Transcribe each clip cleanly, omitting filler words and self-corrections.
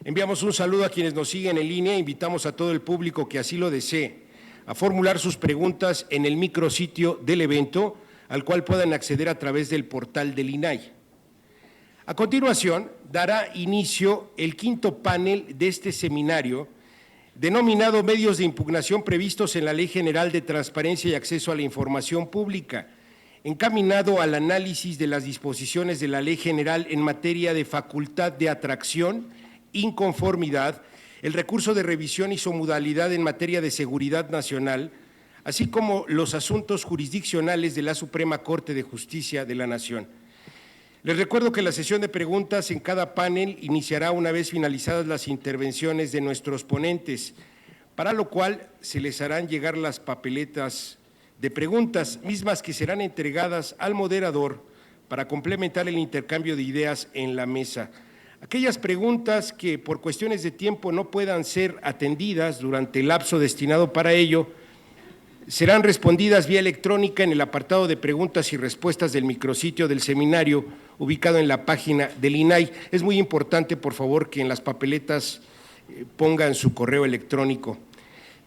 Enviamos un saludo a quienes nos siguen en línea e invitamos a todo el público que así lo desee a formular sus preguntas en el micrositio del evento, al cual puedan acceder a través del portal del INAI. A continuación, dará inicio el quinto panel de este seminario, denominado Medios de impugnación previstos en la Ley General de Transparencia y Acceso a la Información Pública, encaminado al análisis de las disposiciones de la Ley General en materia de facultad de atracción, inconformidad, el recurso de revisión y su modalidad en materia de seguridad nacional, así como los asuntos jurisdiccionales de la Suprema Corte de Justicia de la Nación. Les recuerdo que la sesión de preguntas en cada panel iniciará una vez finalizadas las intervenciones de nuestros ponentes, para lo cual se les harán llegar las papeletas de preguntas, mismas que serán entregadas al moderador para complementar el intercambio de ideas en la mesa. Aquellas preguntas que por cuestiones de tiempo no puedan ser atendidas durante el lapso destinado para ello, serán respondidas vía electrónica en el apartado de preguntas y respuestas del micrositio del seminario, ubicado en la página del INAI. Es muy importante, por favor, que en las papeletas pongan su correo electrónico.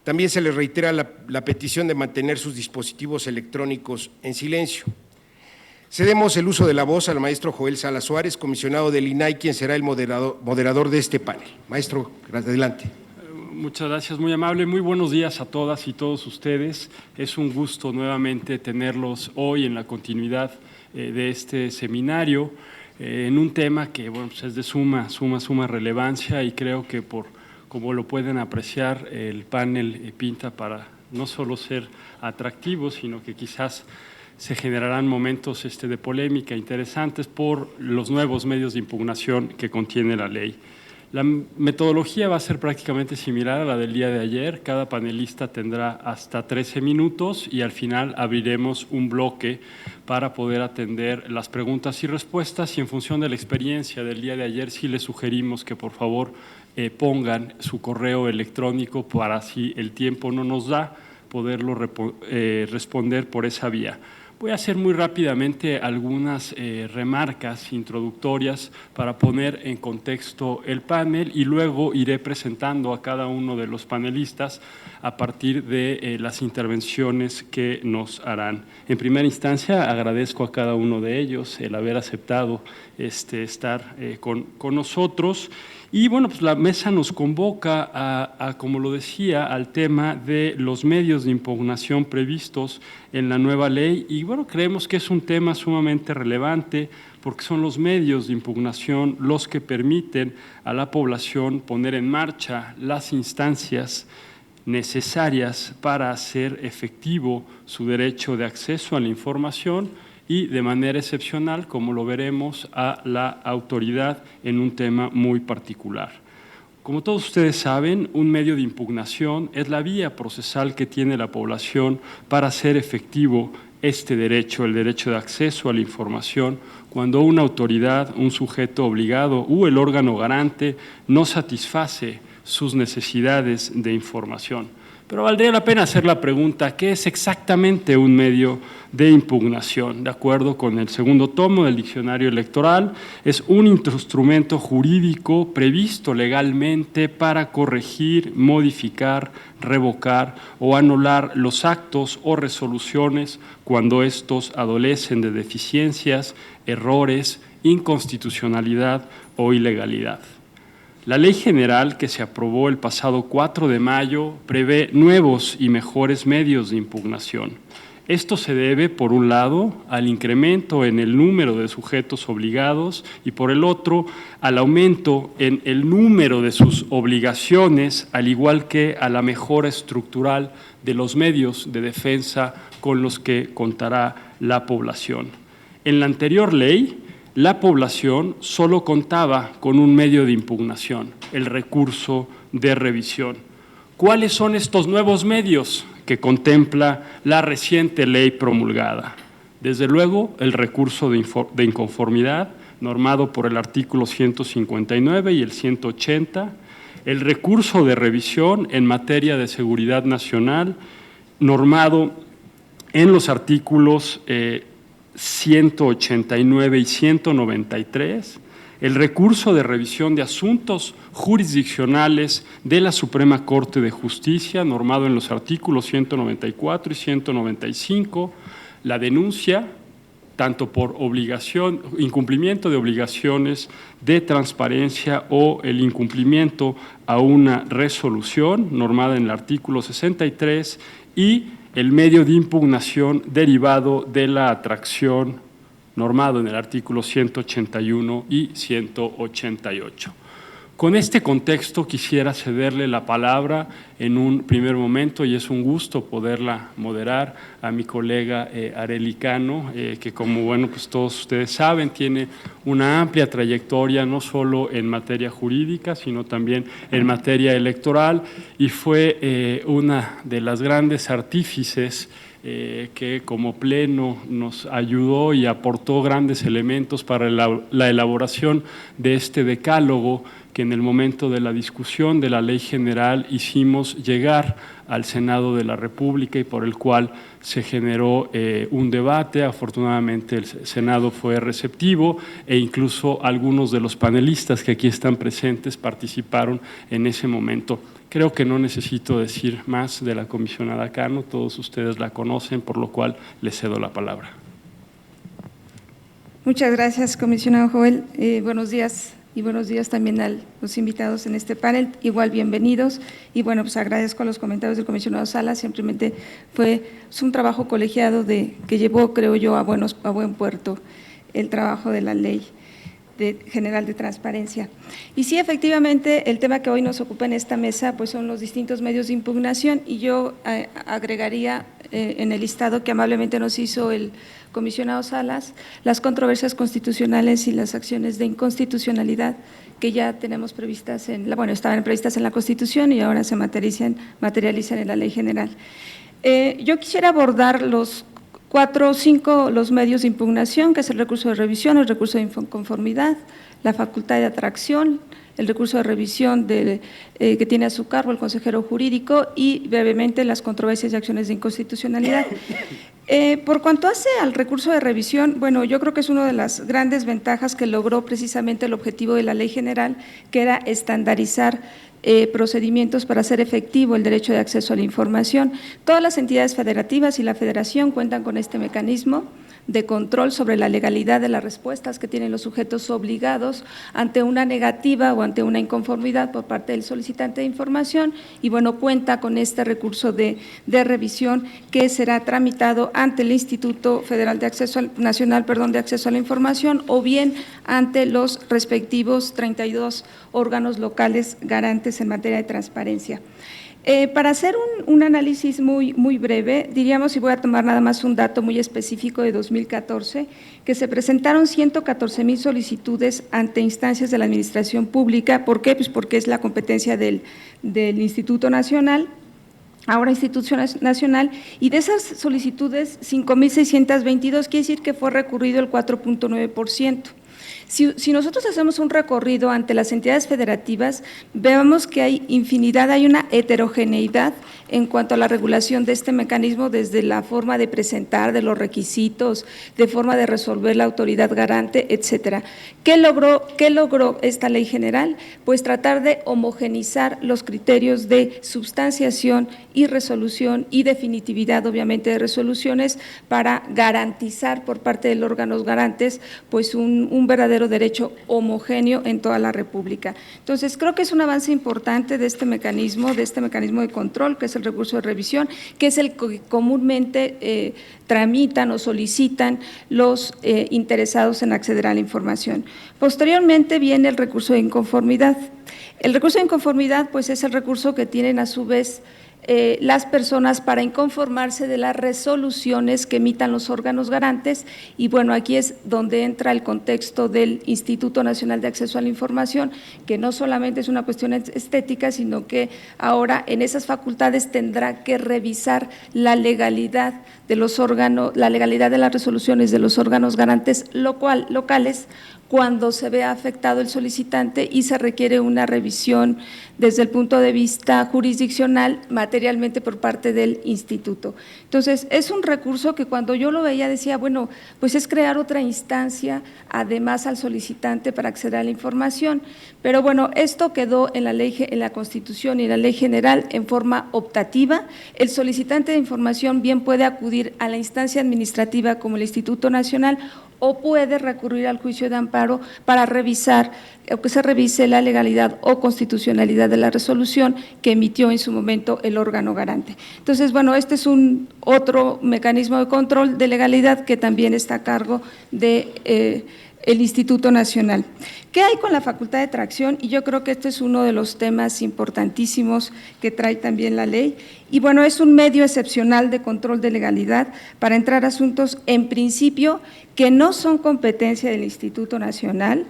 También se les reitera la petición de mantener sus dispositivos electrónicos en silencio. Cedemos el uso de la voz al maestro Joel Salas Suárez, comisionado del INAI, quien será el moderador de este panel. Maestro, adelante. Muchas gracias, muy amable. Muy buenos días a todas y todos ustedes. Es un gusto nuevamente tenerlos hoy en la continuidad de este seminario, en un tema que bueno, pues es de suma relevancia, y creo que como lo pueden apreciar, el panel pinta para no solo ser atractivo, sino que quizás se generarán momentos de polémica interesantes por los nuevos medios de impugnación que contiene la ley. La metodología va a ser prácticamente similar a la del día de ayer. Cada panelista tendrá hasta 13 minutos y al final abriremos un bloque para poder atender las preguntas y respuestas, y en función de la experiencia del día de ayer sí les sugerimos que por favor pongan su correo electrónico para, si el tiempo no nos da, poderlo responder por esa vía. Voy a hacer muy rápidamente algunas remarcas introductorias para poner en contexto el panel, y luego iré presentando a cada uno de los panelistas a partir de las intervenciones que nos harán. En primera instancia, agradezco a cada uno de ellos el haber aceptado estar con nosotros. Y bueno, pues la mesa nos convoca a, como lo decía, al tema de los medios de impugnación previstos en la nueva ley, y bueno, creemos que es un tema sumamente relevante porque son los medios de impugnación los que permiten a la población poner en marcha las instancias necesarias para hacer efectivo su derecho de acceso a la información y, de manera excepcional, como lo veremos, a la autoridad en un tema muy particular. Como todos ustedes saben, un medio de impugnación es la vía procesal que tiene la población para hacer efectivo este derecho, el derecho de acceso a la información, cuando una autoridad, un sujeto obligado o el órgano garante no satisface sus necesidades de información. Pero valdría la pena hacer la pregunta: ¿qué es exactamente un medio de impugnación? De acuerdo con el segundo tomo del Diccionario Electoral, es un instrumento jurídico previsto legalmente para corregir, modificar, revocar o anular los actos o resoluciones cuando estos adolecen de deficiencias, errores, inconstitucionalidad o ilegalidad. La Ley General que se aprobó el pasado 4 de mayo prevé nuevos y mejores medios de impugnación. Esto se debe, por un lado, al incremento en el número de sujetos obligados y, por el otro, al aumento en el número de sus obligaciones, al igual que a la mejora estructural de los medios de defensa con los que contará la población. En la anterior ley, la población solo contaba con un medio de impugnación, el recurso de revisión. ¿Cuáles son estos nuevos medios que contempla la reciente ley promulgada? Desde luego, el recurso de inconformidad, normado por el artículo 159 y el 180, el recurso de revisión en materia de seguridad nacional, normado en los artículos 189 y 193, el recurso de revisión de asuntos jurisdiccionales de la Suprema Corte de Justicia, normado en los artículos 194 y 195, la denuncia tanto por incumplimiento de obligaciones de transparencia o el incumplimiento a una resolución normada en el artículo 63 y el medio de impugnación derivado de la atracción normado en el artículo 181 y 188. Con este contexto quisiera cederle la palabra en un primer momento, y es un gusto poderla moderar, a mi colega Arely Cano, que como pues todos ustedes saben, tiene una amplia trayectoria no solo en materia jurídica, sino también en materia electoral, y fue una de las grandes artífices que como Pleno nos ayudó y aportó grandes elementos para la elaboración de este decálogo que en el momento de la discusión de la Ley General hicimos llegar al Senado de la República y por el cual se generó un debate. Afortunadamente el Senado fue receptivo e incluso algunos de los panelistas que aquí están presentes participaron en ese momento. Creo que no necesito decir más de la comisionada Cano, todos ustedes la conocen, por lo cual le cedo la palabra. Muchas gracias, comisionado Joel. Buenos días y buenos días también a los invitados en este panel, igual bienvenidos. Y bueno, pues agradezco a los comentarios del comisionado Salas, simplemente es un trabajo colegiado que llevó, creo yo, a buen puerto el trabajo de la Ley General de Transparencia. Y sí, efectivamente, el tema que hoy nos ocupa en esta mesa pues son los distintos medios de impugnación, y yo agregaría en el listado que amablemente nos hizo el comisionado Salas, las controversias constitucionales y las acciones de inconstitucionalidad que ya tenemos previstas estaban previstas en la Constitución y ahora se materializan en la Ley General. Yo quisiera abordar los 4 o 5 los medios de impugnación, que es el recurso de revisión, el recurso de inconformidad, la facultad de atracción, el recurso de revisión que tiene a su cargo el consejero jurídico y brevemente las controversias y acciones de inconstitucionalidad. Por cuanto hace al recurso de revisión, bueno, yo creo que es una de las grandes ventajas que logró precisamente el objetivo de la Ley General, que era estandarizar procedimientos para hacer efectivo el derecho de acceso a la información. Todas las entidades federativas y la Federación cuentan con este mecanismo de control sobre la legalidad de las respuestas que tienen los sujetos obligados ante una negativa o ante una inconformidad por parte del solicitante de información, y bueno, cuenta con este recurso de revisión que será tramitado ante el Instituto Federal de Acceso Nacional de Acceso a la Información o bien ante los respectivos 32 órganos locales garantes en materia de transparencia. Para hacer un análisis muy breve, diríamos, y voy a tomar nada más un dato muy específico de 2014, que se presentaron 114,000 solicitudes ante instancias de la administración pública. ¿Por qué? Pues porque es la competencia del Instituto Nacional, ahora Instituto Nacional, y de esas solicitudes 5,622, quiere decir que fue recurrido el 4.9%. Si nosotros hacemos un recorrido ante las entidades federativas, vemos que hay una heterogeneidad en cuanto a la regulación de este mecanismo, desde la forma de presentar, de los requisitos, de forma de resolver la autoridad garante, etcétera. ¿Qué logró esta Ley General? Pues tratar de homogenizar los criterios de substanciación y resolución y definitividad, obviamente, de resoluciones para garantizar por parte de los órganos garantes pues un verdadero derecho homogéneo en toda la República. Entonces, creo que es un avance importante de este mecanismo de control, que es el recurso de revisión, que es el que comúnmente tramitan o solicitan los interesados en acceder a la información. Posteriormente viene el recurso de inconformidad. El recurso de inconformidad pues es el recurso que tienen a su vez las personas para inconformarse de las resoluciones que emitan los órganos garantes, y bueno, aquí es donde entra el contexto del Instituto Nacional de Acceso a la Información, que no solamente es una cuestión estética, sino que ahora en esas facultades tendrá que revisar la legalidad de los órganos, la legalidad de las resoluciones de los órganos garantes locales, cuando se vea afectado el solicitante y se requiere una revisión desde el punto de vista jurisdiccional materialmente por parte del instituto. Entonces, es un recurso que cuando yo lo veía decía, bueno, pues es crear otra instancia además al solicitante para acceder a la información, pero bueno, esto quedó en la ley, en la Constitución y en la Ley General en forma optativa. El solicitante de información bien puede acudir a la instancia administrativa como el Instituto Nacional o puede recurrir al juicio de amparo para revisar o que se revise la legalidad o constitucionalidad de la resolución que emitió en su momento el órgano garante. Entonces, bueno, este es un otro mecanismo de control de legalidad que también está a cargo de el Instituto Nacional. ¿Qué hay con la facultad de tracción? Y yo creo que este es uno de los temas importantísimos que trae también la ley. Y bueno, es un medio excepcional de control de legalidad para entrar a asuntos en principio que no son competencia del Instituto Nacional,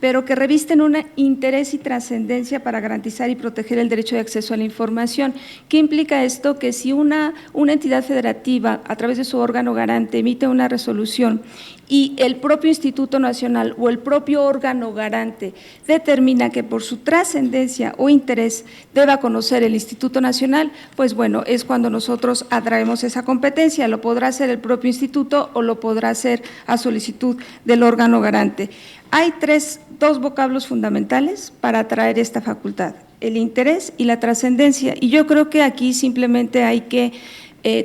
pero que revisten un interés y trascendencia para garantizar y proteger el derecho de acceso a la información. ¿Qué implica esto? Que si una entidad federativa, a través de su órgano garante, emite una resolución y el propio Instituto Nacional o el propio órgano garante determina que por su trascendencia o interés deba conocer el Instituto Nacional, pues bueno, es cuando nosotros atraemos esa competencia, lo podrá hacer el propio instituto o lo podrá hacer a solicitud del órgano garante. Hay dos vocablos fundamentales para atraer esta facultad, el interés y la trascendencia, y yo creo que aquí simplemente hay que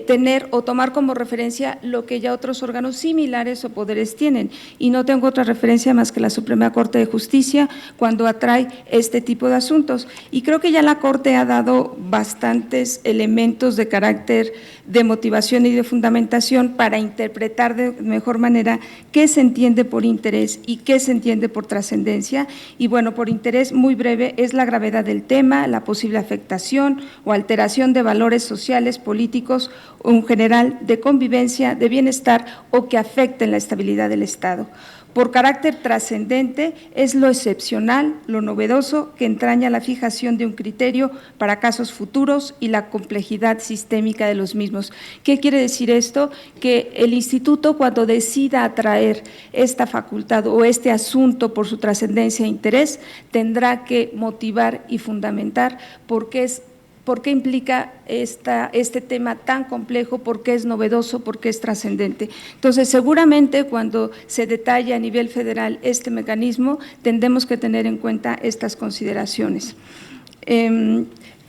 tener o tomar como referencia lo que ya otros órganos similares o poderes tienen, y no tengo otra referencia más que la Suprema Corte de Justicia cuando atrae este tipo de asuntos, y creo que ya la Corte ha dado bastantes elementos de carácter de motivación y de fundamentación para interpretar de mejor manera qué se entiende por interés y qué se entiende por trascendencia. Y bueno, por interés, muy breve, es la gravedad del tema, la posible afectación o alteración de valores sociales, políticos o en general de convivencia, de bienestar o que afecten la estabilidad del Estado. Por carácter trascendente es lo excepcional, lo novedoso que entraña la fijación de un criterio para casos futuros y la complejidad sistémica de los mismos. ¿Qué quiere decir esto? Que el instituto, cuando decida atraer esta facultad o este asunto por su trascendencia e interés, tendrá que motivar y fundamentar por qué implica este tema tan complejo, por qué es novedoso, por qué es trascendente. Entonces, seguramente cuando se detalle a nivel federal este mecanismo, tendremos que tener en cuenta estas consideraciones.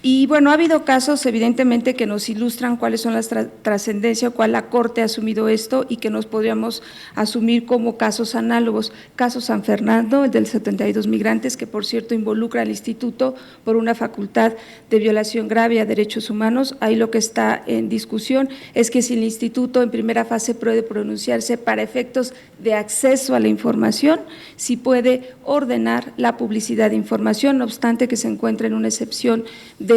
Y bueno, ha habido casos evidentemente que nos ilustran cuáles son las trascendencias, cuál la Corte ha asumido esto y que nos podríamos asumir como casos análogos. Caso San Fernando, el del 72 migrantes, que por cierto involucra al instituto por una facultad de violación grave a derechos humanos. Ahí lo que está en discusión es que si el instituto en primera fase puede pronunciarse para efectos de acceso a la información, si puede ordenar la publicidad de información, no obstante que se encuentre en una excepción de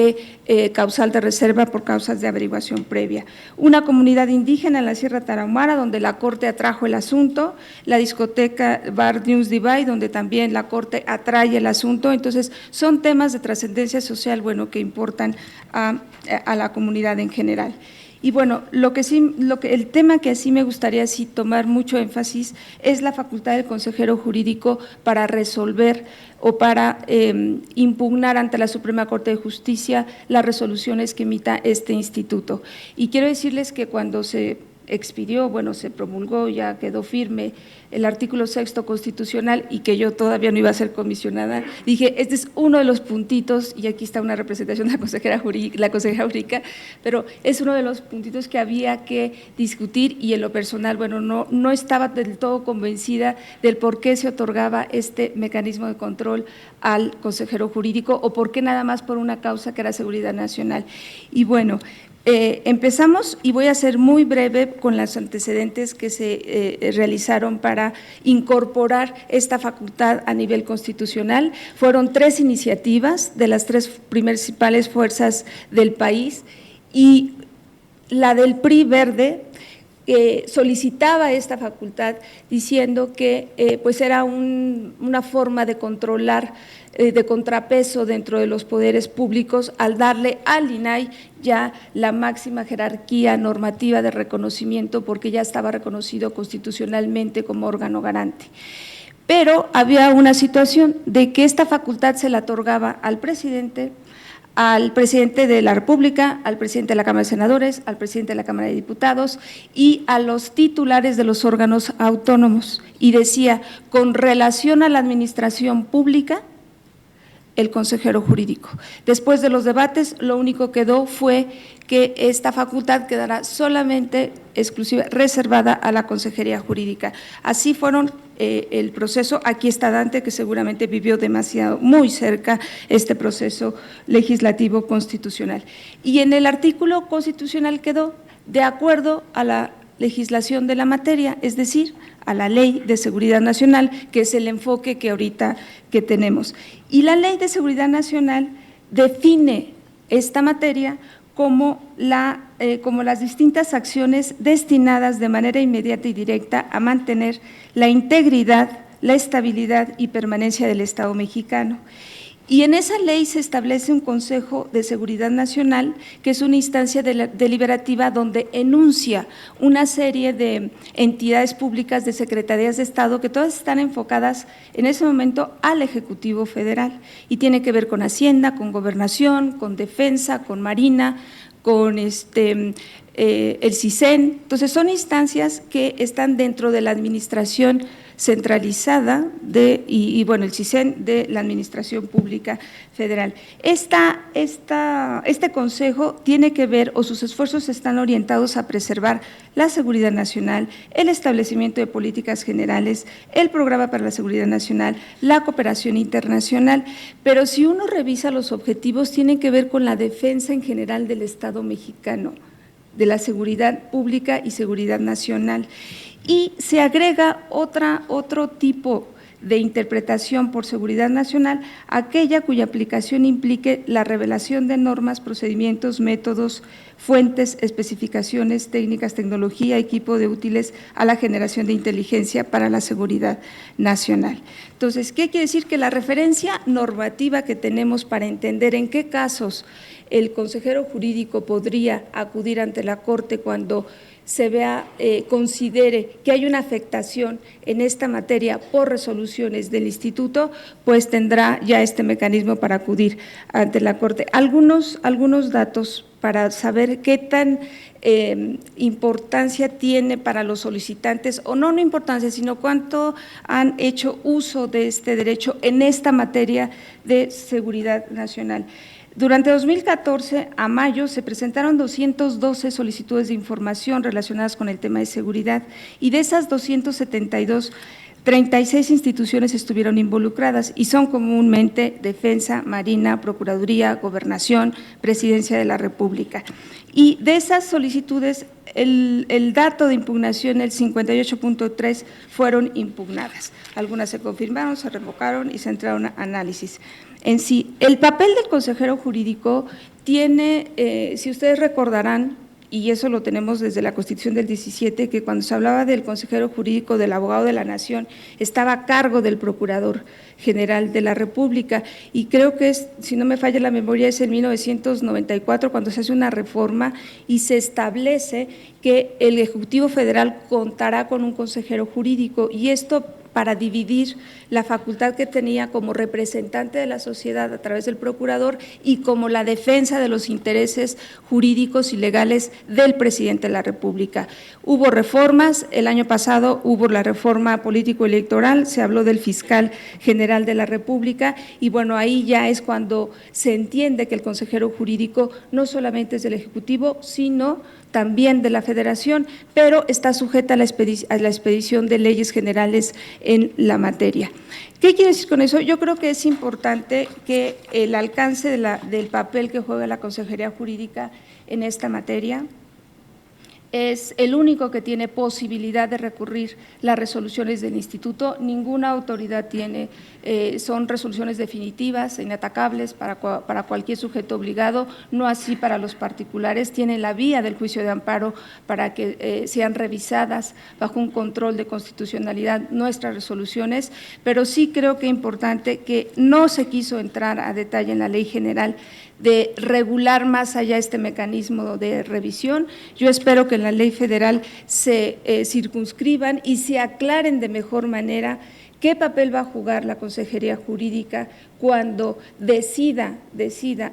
causal de reserva por causas de averiguación previa. Una comunidad indígena en la Sierra Tarahumara, donde la Corte atrajo el asunto, la discoteca Bar News Divide, donde también la Corte atrae el asunto. Entonces, son temas de trascendencia social, bueno, que importan a la comunidad en general. Y bueno, el tema que sí me gustaría tomar mucho énfasis es la facultad del consejero jurídico para resolver o para impugnar ante la Suprema Corte de Justicia las resoluciones que emita este instituto. Y quiero decirles que cuando se expidió, bueno, se promulgó, ya quedó firme el artículo 6º constitucional y que yo todavía no iba a ser comisionada, dije, este es uno de los puntitos, y aquí está una representación de la consejera jurídica, pero es uno de los puntitos que había que discutir, y en lo personal, bueno, no estaba del todo convencida del por qué se otorgaba este mecanismo de control al consejero jurídico o por qué nada más por una causa que era seguridad nacional. Y bueno, empezamos, y voy a ser muy breve con los antecedentes que se realizaron para incorporar esta facultad a nivel constitucional. Fueron 3 iniciativas de las 3 principales fuerzas del país, y la del PRI Verde solicitaba esta facultad diciendo que pues era una forma de controlar, de contrapeso dentro de los poderes públicos, al darle al INAI ya la máxima jerarquía normativa de reconocimiento, porque ya estaba reconocido constitucionalmente como órgano garante. pero había una situación de que esta facultad se la otorgaba al presidente de la República, al presidente de la Cámara de Senadores, al presidente de la Cámara de Diputados y a los titulares de los órganos autónomos. Y decía, con relación a la administración pública, el consejero jurídico. Después de los debates, lo único que quedó fue que esta facultad quedará solamente exclusiva, reservada a la Consejería Jurídica. Así fueron el proceso. Aquí está Dante, que seguramente vivió muy cerca este proceso legislativo constitucional. Y en el artículo constitucional quedó de acuerdo a la legislación de la materia, es decir, a la Ley de Seguridad Nacional, que es el enfoque que ahorita que tenemos. Y la Ley de Seguridad Nacional define esta materia como las distintas acciones destinadas de manera inmediata y directa a mantener la integridad, la estabilidad y permanencia del Estado mexicano. Y en esa ley se establece un Consejo de Seguridad Nacional, que es una instancia deliberativa donde enuncia una serie de entidades públicas, de secretarías de Estado, que todas están enfocadas en ese momento al Ejecutivo Federal, y tiene que ver con Hacienda, con Gobernación, con Defensa, con Marina, con el CISEN. Entonces, son instancias que están dentro de la administración centralizada bueno, el CISEN de la Administración Pública Federal. Este consejo tiene que ver, o sus esfuerzos están orientados a preservar la seguridad nacional, el establecimiento de políticas generales, el programa para la seguridad nacional, la cooperación internacional, pero si uno revisa los objetivos, tienen que ver con la defensa en general del Estado mexicano, de la seguridad pública y seguridad nacional. Y se agrega otro tipo de interpretación por seguridad nacional, aquella cuya aplicación implique la revelación de normas, procedimientos, métodos, fuentes, especificaciones, técnicas, tecnología, equipo de útiles a la generación de inteligencia para la seguridad nacional. Entonces, ¿qué quiere decir? Que la referencia normativa que tenemos para entender en qué casos el consejero jurídico podría acudir ante la Corte cuando se considere que hay una afectación en esta materia por resoluciones del Instituto, pues tendrá ya este mecanismo para acudir ante la Corte. Algunos datos para saber qué tan importancia tiene para los solicitantes, o no importancia, sino cuánto han hecho uso de este derecho en esta materia de seguridad nacional. Durante 2014 a mayo se presentaron 212 solicitudes de información relacionadas con el tema de seguridad, y de esas 272, 36 instituciones estuvieron involucradas y son comúnmente Defensa, Marina, Procuraduría, Gobernación, Presidencia de la República. Y de esas solicitudes, el dato de impugnación, el 58.3, fueron impugnadas. Algunas se confirmaron, se revocaron y se entraron a análisis. En sí, el papel del consejero jurídico tiene, si ustedes recordarán, y eso lo tenemos desde la Constitución del 17, que cuando se hablaba del consejero jurídico, del abogado de la Nación, estaba a cargo del Procurador General de la República, y creo que si no me falla la memoria, es en 1994 cuando se hace una reforma y se establece que el Ejecutivo Federal contará con un consejero jurídico, y esto para dividir la facultad que tenía como representante de la sociedad a través del procurador y como la defensa de los intereses jurídicos y legales del presidente de la República. Hubo reformas, el año pasado hubo la reforma político-electoral, se habló del fiscal general de la República, y bueno, ahí ya es cuando se entiende que el consejero jurídico no solamente es del Ejecutivo, sino también de la Federación, pero está sujeta a la expedición de leyes generales en la materia. ¿Qué quiere decir con eso? Yo creo que es importante que el alcance del papel que juega la Consejería Jurídica en esta materia es el único que tiene posibilidad de recurrir las resoluciones del Instituto. Ninguna autoridad tiene, son resoluciones definitivas, inatacables para cualquier sujeto obligado, no así para los particulares. Tienen la vía del juicio de amparo para que sean revisadas bajo un control de constitucionalidad nuestras resoluciones, pero sí creo que es importante que no se quiso entrar a detalle en la Ley General de regular más allá este mecanismo de revisión. Yo espero que en la Ley Federal se circunscriban y se aclaren de mejor manera ¿Qué papel va a jugar la Consejería Jurídica cuando decida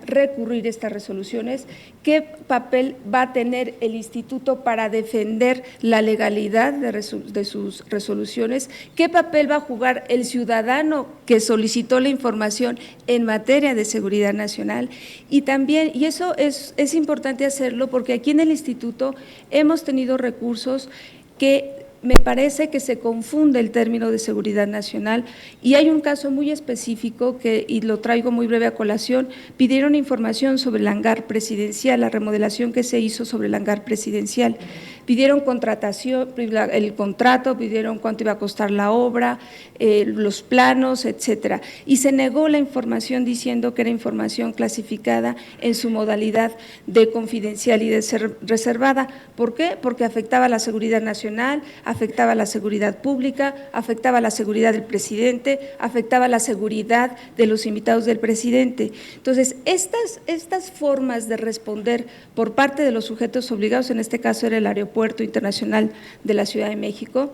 recurrir estas resoluciones? ¿Qué papel va a tener el instituto para defender la legalidad de sus resoluciones? ¿Qué papel va a jugar el ciudadano que solicitó la información en materia de seguridad nacional? Y también, y eso es importante hacerlo porque aquí en el instituto hemos tenido recursos que me parece que se confunde el término de seguridad nacional y hay un caso muy específico y lo traigo muy breve a colación. Pidieron información sobre el hangar presidencial, la remodelación que se hizo sobre el hangar presidencial. Pidieron contratación, el contrato, pidieron cuánto iba a costar la obra, los planos, etcétera. Y se negó la información diciendo que era información clasificada en su modalidad de confidencial y de ser reservada. ¿Por qué? Porque afectaba a la seguridad nacional, afectaba a la seguridad pública, afectaba a la seguridad del presidente, afectaba a la seguridad de los invitados del presidente. Entonces, estas formas de responder por parte de los sujetos obligados, en este caso era el Aeropuerto Internacional de la Ciudad de México,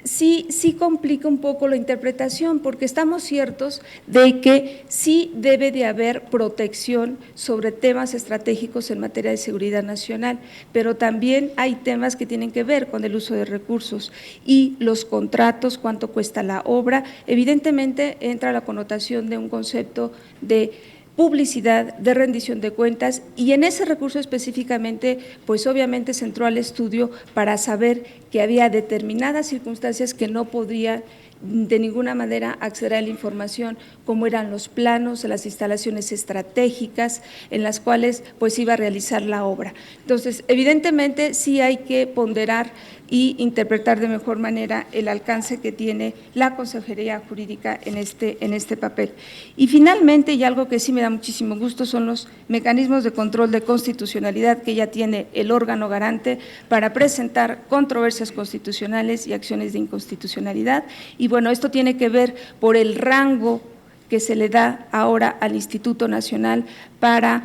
sí complica un poco la interpretación, porque estamos ciertos de que sí debe de haber protección sobre temas estratégicos en materia de seguridad nacional, pero también hay temas que tienen que ver con el uso de recursos y los contratos, cuánto cuesta la obra. Evidentemente entra la connotación de un concepto de publicidad, de rendición de cuentas, y en ese recurso específicamente, pues obviamente se entró al estudio para saber que había determinadas circunstancias que no podía de ninguna manera acceder a la información, como eran los planos, las instalaciones estratégicas en las cuales pues iba a realizar la obra. Entonces, evidentemente sí hay que ponderar y interpretar de mejor manera el alcance que tiene la Consejería Jurídica en este papel. Y finalmente, y algo que sí me da muchísimo gusto, son los mecanismos de control de constitucionalidad que ya tiene el órgano garante para presentar controversias constitucionales y acciones de inconstitucionalidad. Y bueno, esto tiene que ver por el rango que se le da ahora al Instituto Nacional para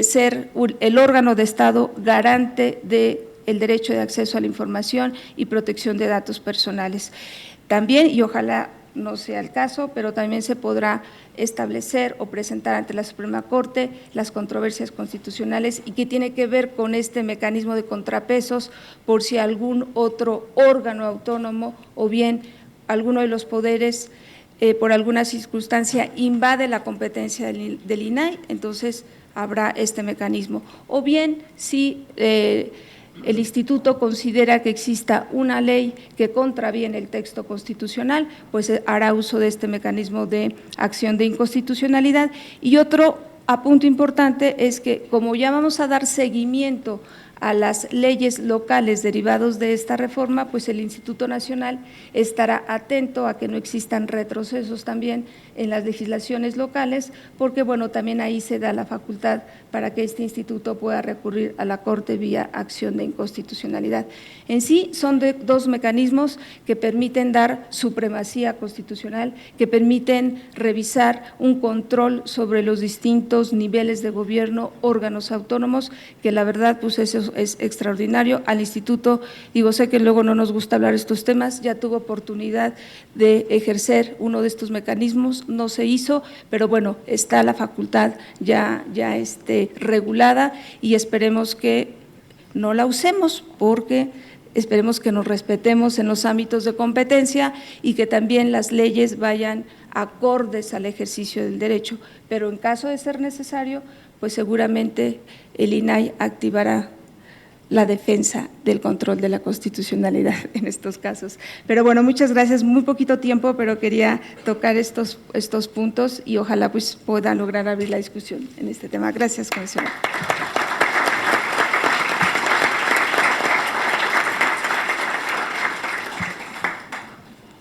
ser el órgano de Estado garante de el derecho de acceso a la información y protección de datos personales. También, y ojalá no sea el caso, pero también se podrá establecer o presentar ante la Suprema Corte las controversias constitucionales y que tiene que ver con este mecanismo de contrapesos por si algún otro órgano autónomo o bien alguno de los poderes por alguna circunstancia invade la competencia del INAI, entonces habrá este mecanismo. O bien si el instituto considera que exista una ley que contraviene el texto constitucional, pues hará uso de este mecanismo de acción de inconstitucionalidad. Y otro apunte importante es que como ya vamos a dar seguimiento a las leyes locales derivados de esta reforma, pues el Instituto Nacional estará atento a que no existan retrocesos también en las legislaciones locales, porque bueno, también ahí se da la facultad para que este instituto pueda recurrir a la Corte vía acción de inconstitucionalidad. En sí son dos mecanismos que permiten dar supremacía constitucional, que permiten revisar un control sobre los distintos niveles de gobierno, órganos autónomos, que la verdad pues eso es extraordinario. Al instituto, digo, sé que luego no nos gusta hablar de estos temas, ya tuvo oportunidad de ejercer uno de estos mecanismos, no se hizo, pero bueno, está la facultad ya regulada y esperemos que no la usemos, porque esperemos que nos respetemos en los ámbitos de competencia y que también las leyes vayan acordes al ejercicio del derecho, pero en caso de ser necesario, pues seguramente el INAI activará la defensa del control de la constitucionalidad en estos casos. Pero bueno, muchas gracias, muy poquito tiempo, pero quería tocar estos puntos y ojalá pues pueda lograr abrir la discusión en este tema. Gracias, comisionado.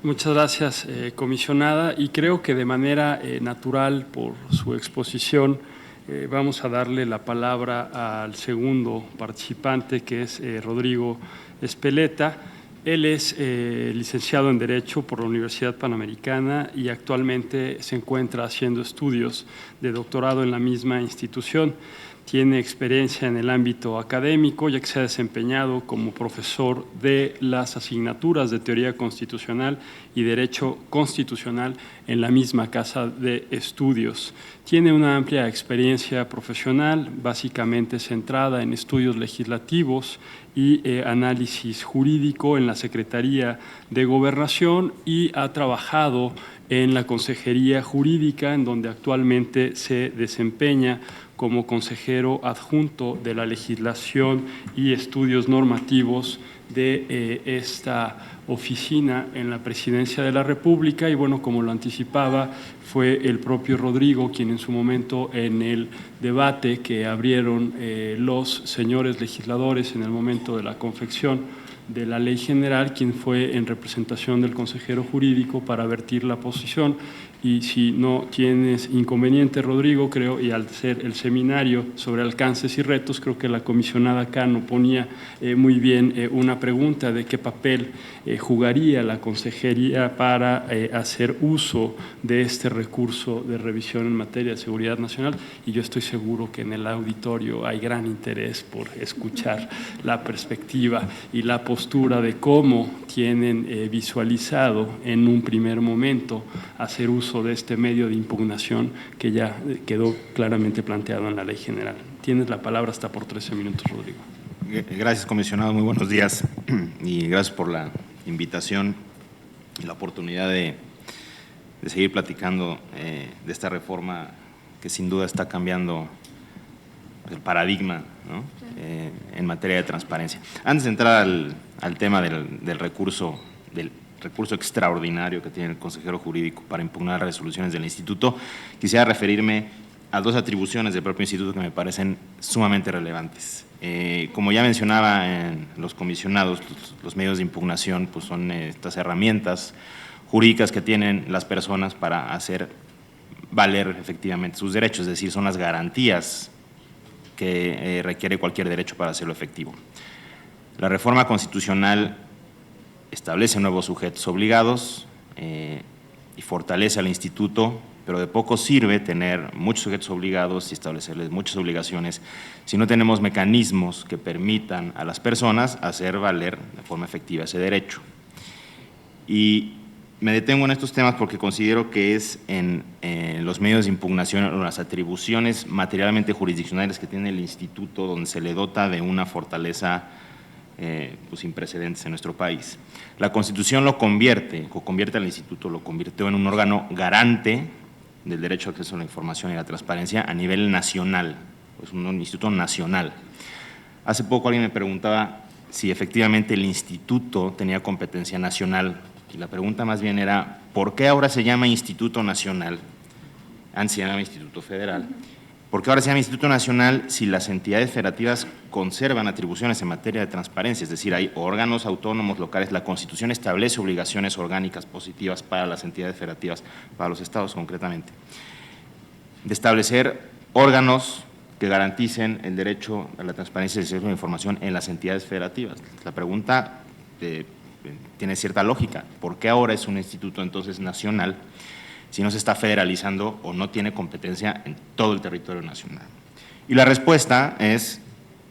Muchas gracias, comisionada, y creo que de manera natural por su exposición vamos a darle la palabra al segundo participante, que es Rodrigo Espeleta. Él es licenciado en Derecho por la Universidad Panamericana y actualmente se encuentra haciendo estudios de doctorado en la misma institución. tiene experiencia en el ámbito académico, ya que se ha desempeñado como profesor de las asignaturas de Teoría Constitucional y Derecho Constitucional en la misma casa de estudios. Tiene una amplia experiencia profesional, básicamente centrada en estudios legislativos y análisis jurídico en la Secretaría de Gobernación, y ha trabajado en la Consejería Jurídica, en donde actualmente se desempeña como consejero adjunto de la legislación y estudios normativos de esta oficina en la Presidencia de la República. Y bueno, como lo anticipaba, fue el propio Rodrigo quien en su momento, en el debate que abrieron los señores legisladores en el momento de la confección de la Ley General, quien fue en representación del consejero jurídico para vertir la posición. Y si no tienes inconveniente, Rodrigo, creo, y al ser el seminario sobre alcances y retos, creo que la comisionada Cano ponía muy bien una pregunta de qué papel jugaría la consejería para hacer uso de este recurso de revisión en materia de seguridad nacional, y yo estoy seguro que en el auditorio hay gran interés por escuchar la perspectiva y la postura de cómo tienen visualizado en un primer momento hacer uso de este medio de impugnación que ya quedó claramente planteado en la Ley General. Tienes la palabra hasta por 13 minutos, Rodrigo. Gracias, comisionado. Muy buenos días y gracias por la invitación y la oportunidad de seguir platicando de esta reforma que sin duda está cambiando el paradigma, ¿no? En materia de transparencia. Antes de entrar al tema del recurso extraordinario que tiene el consejero jurídico para impugnar resoluciones del instituto, quisiera referirme a dos atribuciones del propio instituto que me parecen sumamente relevantes. Como ya mencionaba en los comisionados, los medios de impugnación pues son estas herramientas jurídicas que tienen las personas para hacer valer efectivamente sus derechos, es decir, son las garantías que requiere cualquier derecho para hacerlo efectivo. La reforma constitucional establece nuevos sujetos obligados y fortalece al instituto, pero de poco sirve tener muchos sujetos obligados y establecerles muchas obligaciones si no tenemos mecanismos que permitan a las personas hacer valer de forma efectiva ese derecho. Y me detengo en estos temas porque considero que es en los medios de impugnación o las atribuciones materialmente jurisdiccionales que tiene el instituto donde se le dota de una fortaleza pues sin precedentes en nuestro país. La Constitución lo convierte al instituto, lo convirtió en un órgano garante del derecho a acceso a la información y la transparencia a nivel nacional, es un instituto nacional. Hace poco alguien me preguntaba si efectivamente el instituto tenía competencia nacional, y la pregunta más bien era, ¿por qué ahora se llama Instituto Nacional? Antes se llamaba Instituto Federal. ¿Por qué ahora se llama Instituto Nacional si las entidades federativas conservan atribuciones en materia de transparencia? Es decir, hay órganos autónomos locales, la Constitución establece obligaciones orgánicas positivas para las entidades federativas, para los estados concretamente, de establecer órganos que garanticen el derecho a la transparencia y el acceso a la información en las entidades federativas. La pregunta tiene cierta lógica. ¿Por qué ahora es un instituto entonces nacional si no se está federalizando o no tiene competencia en todo el territorio nacional? Y la respuesta es,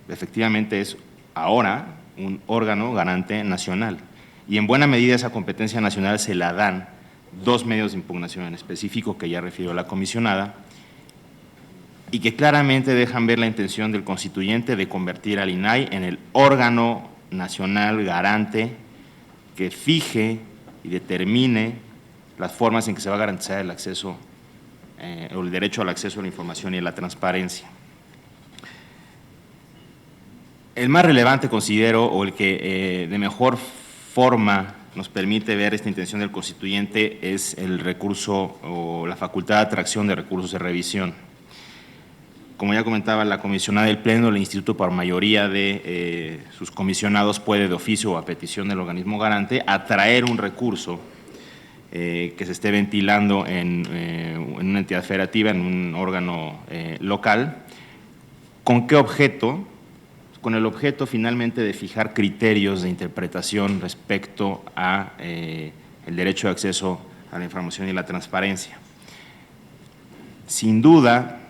efectivamente, es ahora un órgano garante nacional. Y en buena medida esa competencia nacional se la dan dos medios de impugnación en específico que ya refirió la comisionada y que claramente dejan ver la intención del constituyente de convertir al INAI en el órgano nacional garante que fije y determine las formas en que se va a garantizar el acceso o el derecho al acceso a la información y a la transparencia. El más relevante considero, o el que de mejor forma nos permite ver esta intención del constituyente, es el recurso o la facultad de atracción de recursos de revisión. Como ya comentaba la comisionada del Pleno, el Instituto por mayoría de sus comisionados puede de oficio o a petición del organismo garante atraer un recurso que se esté ventilando en una entidad federativa, en un órgano local. ¿Con qué objeto? Con el objeto finalmente de fijar criterios de interpretación respecto a el derecho de acceso a la información y la transparencia. Sin duda,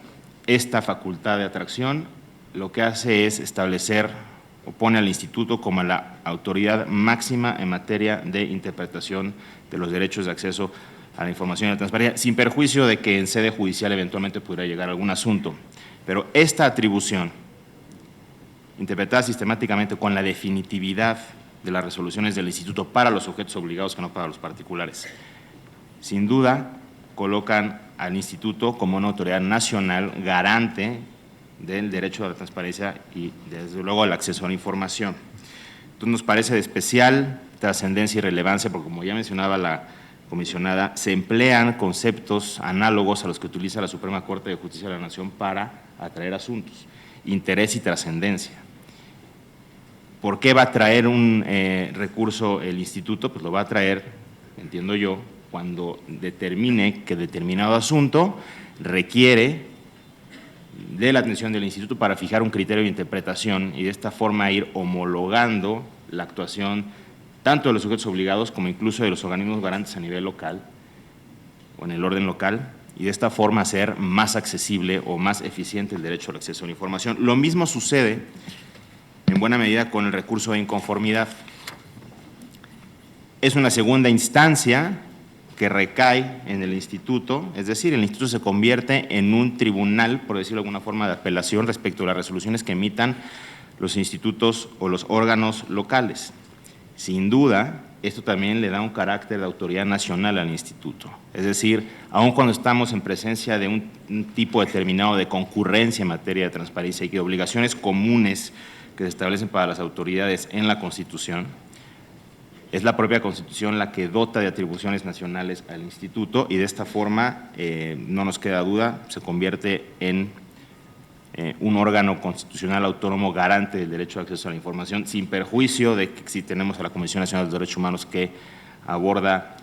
esta facultad de atracción, lo que hace es establecer o pone al instituto como la autoridad máxima en materia de interpretación de los derechos de acceso a la información y la transparencia, sin perjuicio de que en sede judicial eventualmente pudiera llegar algún asunto. Pero esta atribución, interpretada sistemáticamente con la definitividad de las resoluciones del instituto para los sujetos obligados que no para los particulares, sin duda colocan al instituto como una autoridad nacional garante del derecho a la transparencia y desde luego al acceso a la información. Entonces nos parece de especial trascendencia y relevancia porque, como ya mencionaba la comisionada, se emplean conceptos análogos a los que utiliza la Suprema Corte de Justicia de la Nación para atraer asuntos, interés y trascendencia. ¿Por qué va a traer un recurso el instituto? Pues lo va a traer, entiendo yo, cuando determine que determinado asunto requiere de la atención del instituto para fijar un criterio de interpretación y de esta forma ir homologando la actuación tanto de los sujetos obligados como incluso de los organismos garantes a nivel local o en el orden local, y de esta forma hacer más accesible o más eficiente el derecho al acceso a la información. Lo mismo sucede en buena medida con el recurso de inconformidad. Es una segunda instancia que recae en el instituto, es decir, el instituto se convierte en un tribunal, por decirlo de alguna forma, de apelación respecto a las resoluciones que emitan los institutos o los órganos locales. Sin duda, esto también le da un carácter de autoridad nacional al instituto, es decir, aun cuando estamos en presencia de un tipo determinado de concurrencia en materia de transparencia y de obligaciones comunes que se establecen para las autoridades en la Constitución, es la propia Constitución la que dota de atribuciones nacionales al instituto y de esta forma, no nos queda duda, se convierte en un órgano constitucional autónomo garante del derecho de acceso a la información, sin perjuicio de que si tenemos a la Comisión Nacional de los Derechos Humanos que aborda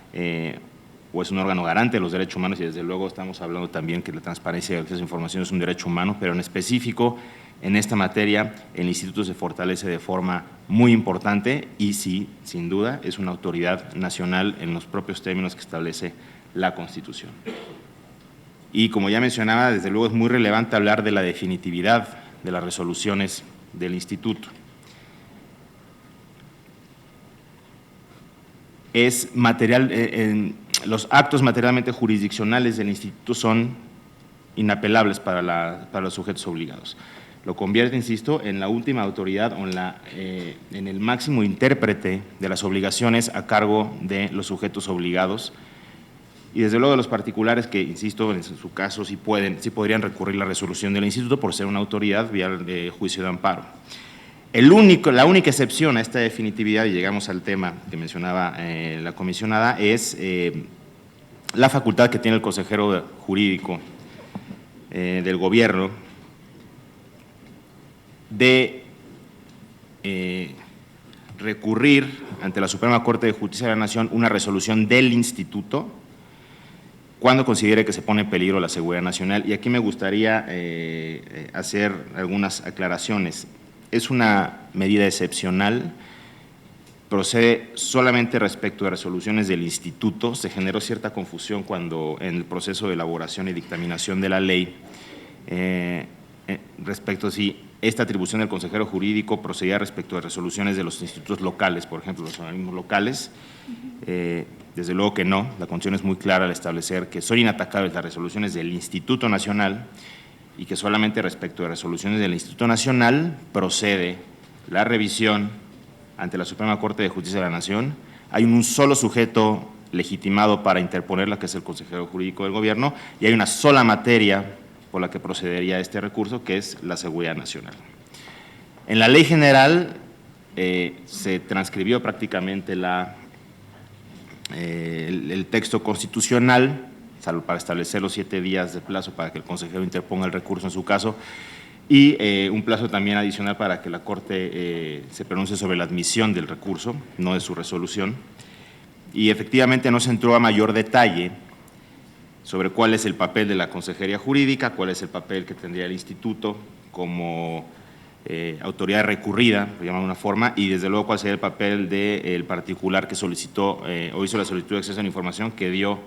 o es un órgano garante de los derechos humanos y desde luego estamos hablando también que la transparencia y el acceso a la información es un derecho humano, pero en específico en esta materia el instituto se fortalece de forma muy importante y sí, sin duda, es una autoridad nacional en los propios términos que establece la Constitución. Y como ya mencionaba, desde luego es muy relevante hablar de la definitividad de las resoluciones del instituto. Es material, los actos materialmente jurisdiccionales del instituto son inapelables para los sujetos obligados. Lo convierte, insisto, en la última autoridad o en el máximo intérprete de las obligaciones a cargo de los sujetos obligados y desde luego de los particulares que, insisto, en su caso sí podrían recurrir la resolución del instituto por ser una autoridad vía juicio de amparo. La única excepción a esta definitividad, y llegamos al tema que mencionaba la comisionada, es la facultad que tiene el consejero jurídico del gobierno de recurrir ante la Suprema Corte de Justicia de la Nación una resolución del instituto cuando considere que se pone en peligro la seguridad nacional. Y aquí me gustaría hacer algunas aclaraciones. Es una medida excepcional, procede solamente respecto de resoluciones del instituto. Se generó cierta confusión cuando en el proceso de elaboración y dictaminación de la ley respecto a si esta atribución del consejero jurídico procedía respecto de resoluciones de los institutos locales, por ejemplo, los organismos locales. Desde luego que no, la Constitución es muy clara al establecer que son inatacables las resoluciones del Instituto Nacional y que solamente respecto de resoluciones del Instituto Nacional procede la revisión ante la Suprema Corte de Justicia de la Nación. Hay un solo sujeto legitimado para interponerla, que es el consejero jurídico del gobierno, y hay una sola materia por la que procedería este recurso, que es la seguridad nacional. En la Ley General se transcribió prácticamente el texto constitucional, salvo para establecer los 7 días de plazo para que el consejero interponga el recurso en su caso, y un plazo también adicional para que la Corte se pronuncie sobre la admisión del recurso, no de su resolución. Y efectivamente no se entró a mayor detalle sobre cuál es el papel de la Consejería Jurídica, cuál es el papel que tendría el instituto como autoridad recurrida, por llamar de una forma, y desde luego cuál sería el papel del particular que solicitó o hizo la solicitud de acceso a la información que dio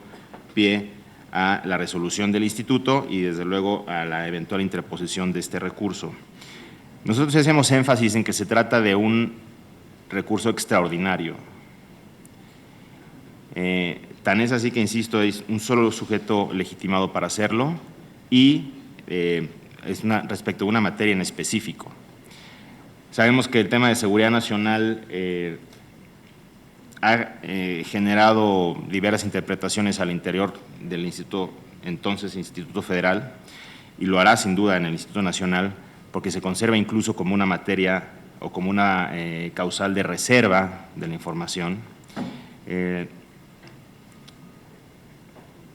pie a la resolución del instituto y desde luego a la eventual interposición de este recurso. Nosotros hacemos énfasis en que se trata de un recurso extraordinario. Tan es así que, insisto, es un solo sujeto legitimado para hacerlo y respecto a una materia en específico. Sabemos que el tema de seguridad nacional ha generado diversas interpretaciones al interior del Instituto, entonces Instituto Federal, y lo hará sin duda en el Instituto Nacional, porque se conserva incluso como una materia o como una causal de reserva de la información.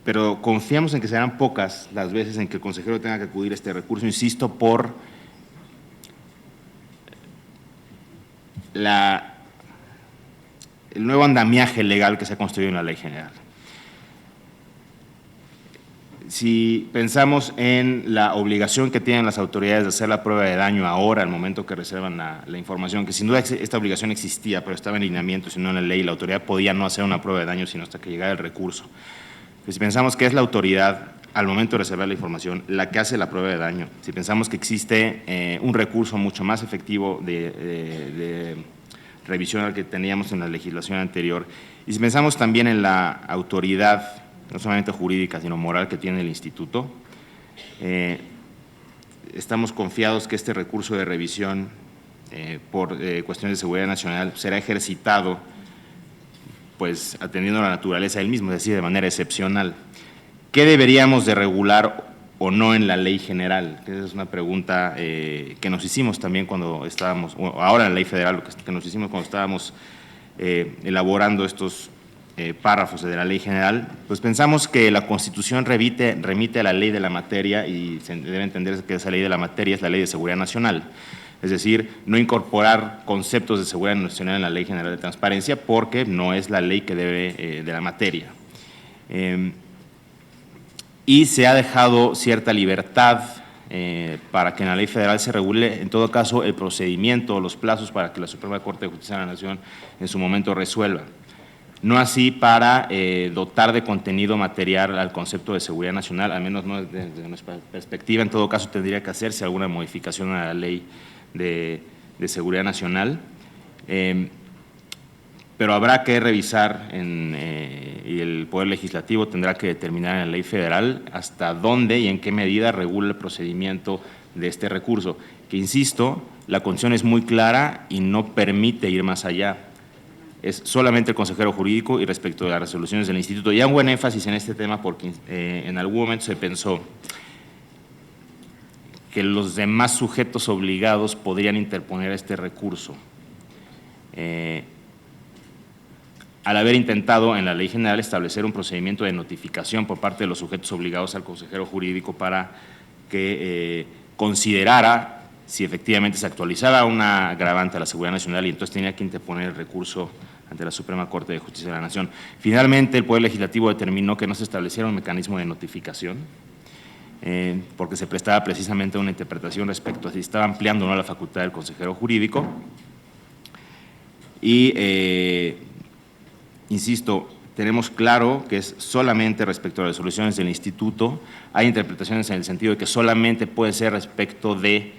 Pero confiamos en que serán pocas las veces en que el consejero tenga que acudir a este recurso, insisto, por el nuevo andamiaje legal que se ha construido en la Ley General. Si pensamos en la obligación que tienen las autoridades de hacer la prueba de daño ahora, al momento que reservan la información, que sin duda esta obligación existía, pero estaba en lineamiento, sino en la ley, la autoridad podía no hacer una prueba de daño sino hasta que llegara el recurso. Pues si pensamos que es la autoridad, al momento de reservar la información, la que hace la prueba de daño, si pensamos que existe un recurso mucho más efectivo de revisión al que teníamos en la legislación anterior, y si pensamos también en la autoridad, no solamente jurídica, sino moral que tiene el instituto, estamos confiados que este recurso de revisión por cuestiones de seguridad nacional será ejercitado, pues atendiendo a la naturaleza del mismo, es decir, de manera excepcional. ¿Qué deberíamos de regular o no en la ley general? Esa es una pregunta que nos hicimos también cuando estábamos, o ahora en la ley federal, que nos hicimos cuando estábamos elaborando estos párrafos de la ley general. Pues pensamos que la Constitución remite a la ley de la materia y se debe entender que esa ley de la materia es la Ley de Seguridad Nacional. Es decir, no incorporar conceptos de seguridad nacional en la Ley General de Transparencia porque no es la ley que debe de la materia. Y se ha dejado cierta libertad para que en la Ley Federal se regule, en todo caso, el procedimiento, los plazos para que la Suprema Corte de Justicia de la Nación en su momento resuelva. No así para dotar de contenido material al concepto de seguridad nacional, al menos no desde nuestra perspectiva. En todo caso, tendría que hacerse alguna modificación a la ley de seguridad nacional, pero habrá que revisar y el Poder Legislativo tendrá que determinar en la ley federal hasta dónde y en qué medida regula el procedimiento de este recurso, que insisto, la condición es muy clara y no permite ir más allá. Es solamente el consejero jurídico y respecto de las resoluciones del instituto. Y hago buen énfasis en este tema porque en algún momento se pensó que los demás sujetos obligados podrían interponer este recurso. Al haber intentado en la Ley General establecer un procedimiento de notificación por parte de los sujetos obligados al consejero jurídico para que considerara si efectivamente se actualizaba una agravante a la seguridad nacional y entonces tenía que interponer el recurso ante la Suprema Corte de Justicia de la Nación. Finalmente, el Poder Legislativo determinó que no se estableciera un mecanismo de notificación, porque se prestaba precisamente una interpretación respecto a si estaba ampliando o no la facultad del consejero jurídico. Y, insisto, tenemos claro que es solamente respecto a las resoluciones del instituto. Hay interpretaciones en el sentido de que solamente puede ser respecto de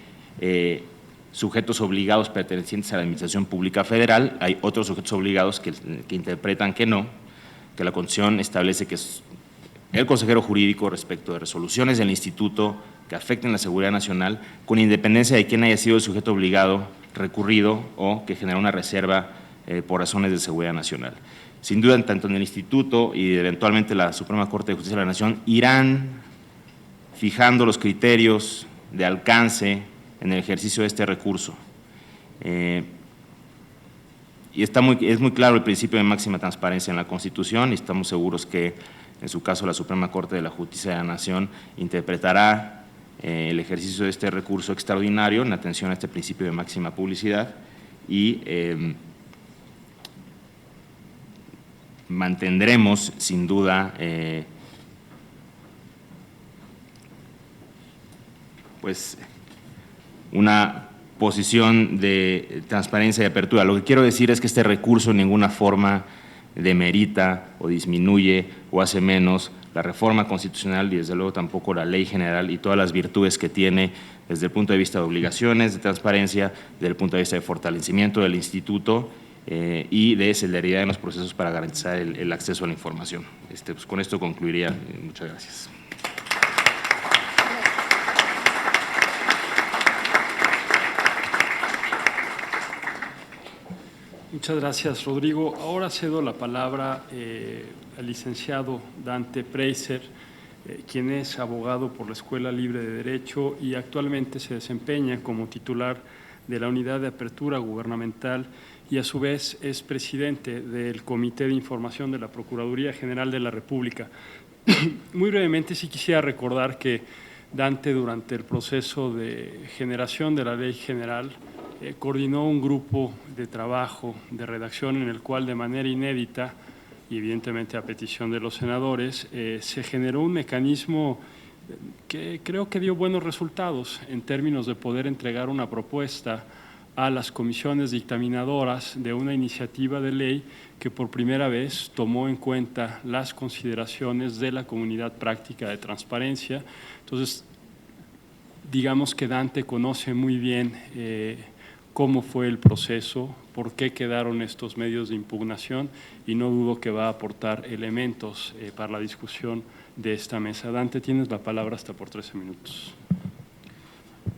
sujetos obligados pertenecientes a la Administración Pública Federal. Hay otros sujetos obligados que interpretan que no, que la Constitución establece que es el consejero jurídico respecto de resoluciones del instituto que afecten la seguridad nacional, con independencia de quién haya sido el sujeto obligado, recurrido o que generó una reserva por razones de seguridad nacional. Sin duda, tanto en el instituto y eventualmente la Suprema Corte de Justicia de la Nación irán fijando los criterios de alcance en el ejercicio de este recurso. Y es muy claro el principio de máxima transparencia en la Constitución y estamos seguros que, en su caso, la Suprema Corte de la Justicia de la Nación interpretará el ejercicio de este recurso extraordinario en atención a este principio de máxima publicidad y mantendremos, sin duda, pues una posición de transparencia y apertura. Lo que quiero decir es que este recurso en ninguna forma demerita o disminuye o hace menos la reforma constitucional y desde luego tampoco la ley general y todas las virtudes que tiene desde el punto de vista de obligaciones, de transparencia, desde el punto de vista de fortalecimiento del instituto y de celeridad en los procesos para garantizar el acceso a la información. Pues con esto concluiría. Muchas gracias. Muchas gracias, Rodrigo. Ahora cedo la palabra al licenciado Dante Preiser, quien es abogado por la Escuela Libre de Derecho y actualmente se desempeña como titular de la Unidad de Apertura Gubernamental y a su vez es presidente del Comité de Información de la Procuraduría General de la República. Muy brevemente, sí quisiera recordar que Dante, durante el proceso de generación de la Ley General, coordinó un grupo de trabajo, de redacción, en el cual de manera inédita y evidentemente a petición de los senadores, se generó un mecanismo que creo que dio buenos resultados en términos de poder entregar una propuesta a las comisiones dictaminadoras de una iniciativa de ley que por primera vez tomó en cuenta las consideraciones de la comunidad práctica de transparencia. Entonces, digamos que Dante conoce muy bien cómo fue el proceso, por qué quedaron estos medios de impugnación y no dudo que va a aportar elementos para la discusión de esta mesa. Dante, tienes la palabra hasta por 13 minutos.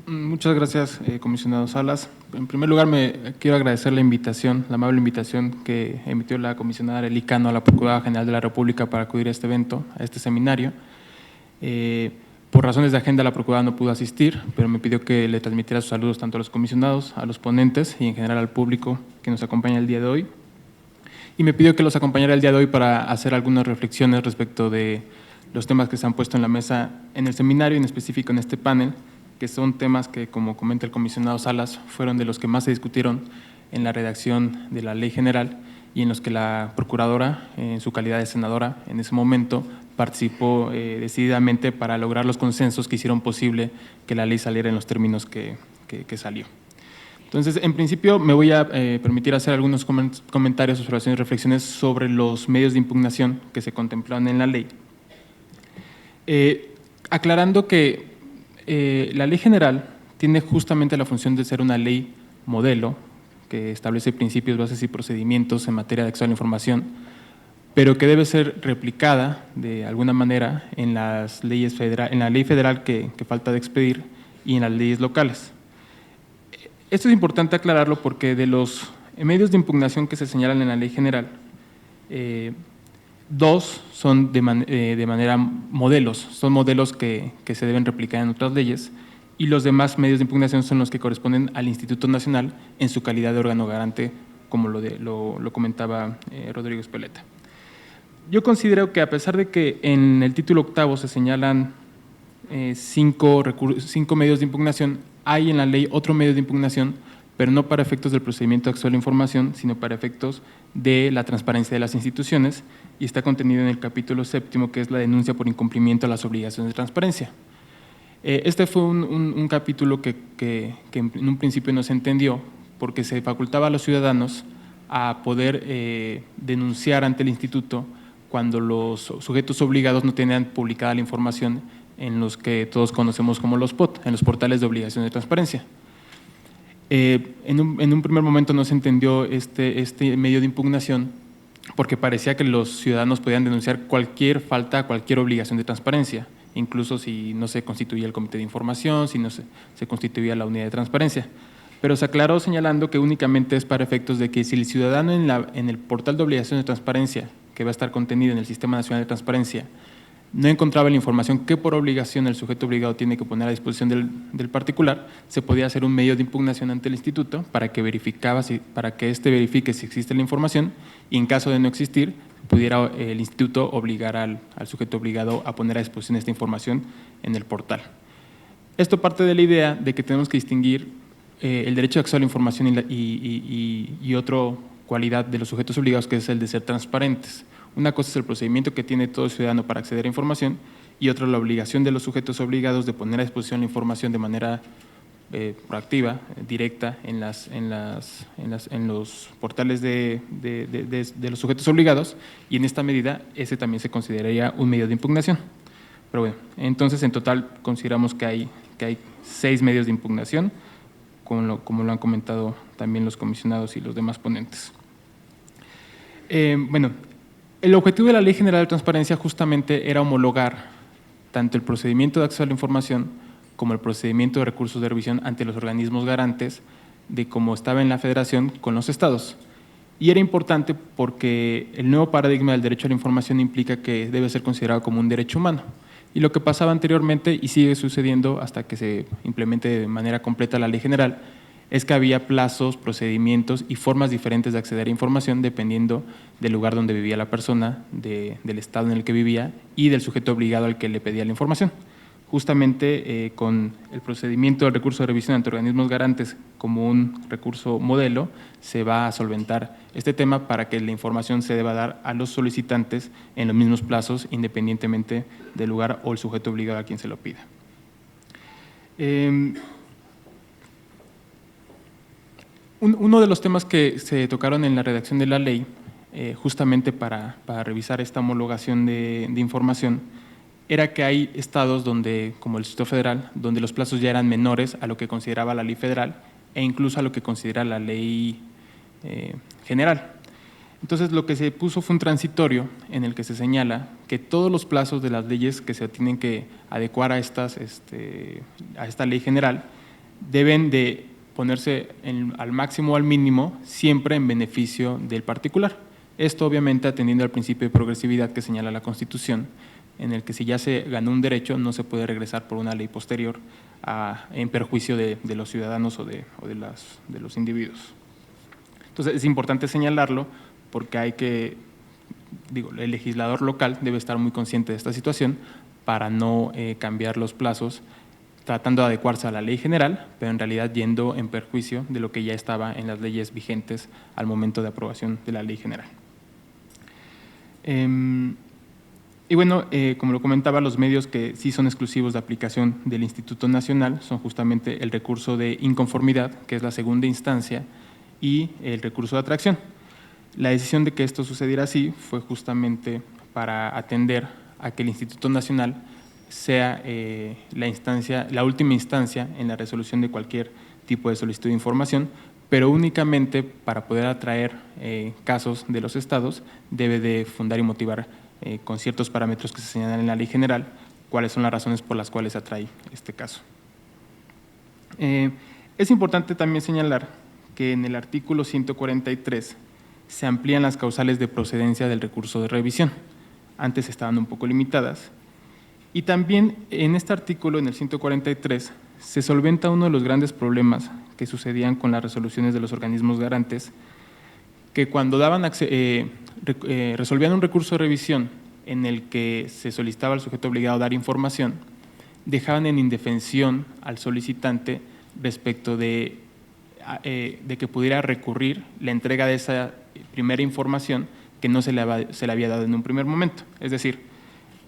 Muchas gracias, comisionado Salas. En primer lugar, me quiero agradecer la invitación, la amable invitación que emitió la comisionada Arely Cano a la Procuradora General de la República para acudir a este evento, a este seminario. Por razones de agenda, la Procuradora no pudo asistir, pero me pidió que le transmitiera sus saludos tanto a los comisionados, a los ponentes y en general al público que nos acompaña el día de hoy. Y me pidió que los acompañara el día de hoy para hacer algunas reflexiones respecto de los temas que se han puesto en la mesa en el seminario, en específico en este panel, que son temas que, como comenta el comisionado Salas, fueron de los que más se discutieron en la redacción de la Ley General y en los que la Procuradora, en su calidad de senadora en ese momento, participó decididamente para lograr los consensos que hicieron posible que la ley saliera en los términos que salió. Entonces, en principio, me voy a permitir hacer algunos comentarios, observaciones y reflexiones sobre los medios de impugnación que se contemplaron en la ley. Aclarando que la Ley General tiene justamente la función de ser una ley modelo que establece principios, bases y procedimientos en materia de acceso a la información, pero que debe ser replicada de alguna manera en las leyes en la ley federal que falta de expedir y en las leyes locales. Esto es importante aclararlo porque de los medios de impugnación que se señalan en la Ley General, dos son de manera modelos, son modelos que se deben replicar en otras leyes, y los demás medios de impugnación son los que corresponden al Instituto Nacional en su calidad de órgano garante, como lo comentaba Rodrigo Espeleta. Yo considero que a pesar de que en el título octavo se señalan 5 medios de impugnación, hay en la ley otro medio de impugnación, pero no para efectos del procedimiento de acceso a la información, sino para efectos de la transparencia de las instituciones, y está contenido en el capítulo 7º, que es la denuncia por incumplimiento a las obligaciones de transparencia. Este fue un capítulo que en un principio no se entendió, porque se facultaba a los ciudadanos a poder denunciar ante el instituto cuando los sujetos obligados no tenían publicada la información en los que todos conocemos como los POT, en los portales de obligación de transparencia. En un primer momento no se entendió este medio de impugnación porque parecía que los ciudadanos podían denunciar cualquier falta, cualquier obligación de transparencia, incluso si no se constituía el comité de información, si no se constituía la unidad de transparencia. Pero se aclaró señalando que únicamente es para efectos de que si el ciudadano en el portal de obligación de transparencia, que va a estar contenido en el Sistema Nacional de Transparencia, no encontraba la información que por obligación el sujeto obligado tiene que poner a disposición del particular, se podía hacer un medio de impugnación ante el instituto para que éste verifique si existe la información y en caso de no existir, pudiera el instituto obligar al sujeto obligado a poner a disposición esta información en el portal. Esto parte de la idea de que tenemos que distinguir el derecho de acceso a la información y otra cualidad de los sujetos obligados, que es el de ser transparentes. Una cosa es el procedimiento que tiene todo ciudadano para acceder a información y otra la obligación de los sujetos obligados de poner a disposición la información de manera proactiva, directa, en los portales de los sujetos obligados, y en esta medida ese también se consideraría un medio de impugnación. Pero bueno, entonces en total consideramos que hay 6 medios de impugnación, como lo han comentado también los comisionados y los demás ponentes. Bueno, el objetivo de la Ley General de Transparencia justamente era homologar tanto el procedimiento de acceso a la información como el procedimiento de recursos de revisión ante los organismos garantes de cómo estaba en la Federación con los estados. Y era importante porque el nuevo paradigma del derecho a la información implica que debe ser considerado como un derecho humano. Y lo que pasaba anteriormente, y sigue sucediendo hasta que se implemente de manera completa la Ley General, es que había plazos, procedimientos y formas diferentes de acceder a información dependiendo del lugar donde vivía la persona, del estado en el que vivía y del sujeto obligado al que le pedía la información. Justamente con el procedimiento del recurso de revisión ante organismos garantes como un recurso modelo, se va a solventar este tema para que la información se deba dar a los solicitantes en los mismos plazos, independientemente del lugar o el sujeto obligado a quien se lo pida. Uno de los temas que se tocaron en la redacción de la ley, justamente para revisar esta homologación de información, era que hay estados donde, como el Distrito Federal, donde los plazos ya eran menores a lo que consideraba la ley federal e incluso a lo que considera la ley general. Entonces, lo que se puso fue un transitorio en el que se señala que todos los plazos de las leyes que se tienen que adecuar a esta ley general deben de ponerse al máximo o al mínimo, siempre en beneficio del particular. Esto obviamente atendiendo al principio de progresividad que señala la Constitución, en el que si ya se ganó un derecho no se puede regresar por una ley posterior en perjuicio de los ciudadanos o de los individuos. Entonces es importante señalarlo porque el legislador local debe estar muy consciente de esta situación para no cambiar los plazos tratando de adecuarse a la ley general, pero en realidad yendo en perjuicio de lo que ya estaba en las leyes vigentes al momento de aprobación de la ley general. Y bueno, como lo comentaba, los medios que sí son exclusivos de aplicación del Instituto Nacional son justamente el recurso de inconformidad, que es la segunda instancia, y el recurso de atracción. La decisión de que esto sucediera así fue justamente para atender a que el Instituto Nacional sea la última instancia en la resolución de cualquier tipo de solicitud de información, pero únicamente para poder atraer casos de los estados debe de fundar y motivar con ciertos parámetros que se señalan en la ley general cuáles son las razones por las cuales se atrae este caso. Es importante también señalar que en el artículo 143 se amplían las causales de procedencia del recurso de revisión. Antes estaban un poco limitadas. Y también en este artículo, en el 143, se solventa uno de los grandes problemas que sucedían con las resoluciones de los organismos garantes, que cuando resolvían un recurso de revisión en el que se solicitaba al sujeto obligado a dar información, dejaban en indefensión al solicitante respecto de que pudiera recurrir la entrega de esa primera información que no se le había dado en un primer momento. Es decir,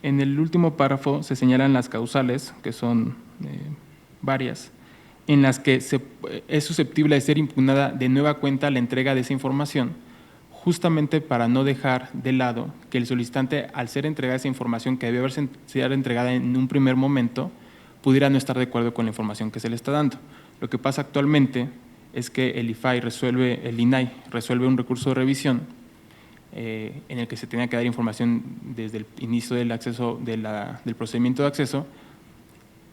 en el último párrafo se señalan las causales, que son varias, en las que es susceptible de ser impugnada de nueva cuenta la entrega de esa información, justamente para no dejar de lado que el solicitante, al ser entregada esa información que debió haberse sido entregada en un primer momento, pudiera no estar de acuerdo con la información que se le está dando. Lo que pasa actualmente es que el INAI resuelve un recurso de revisión en el que se tenía que dar información desde el inicio del acceso del procedimiento de acceso,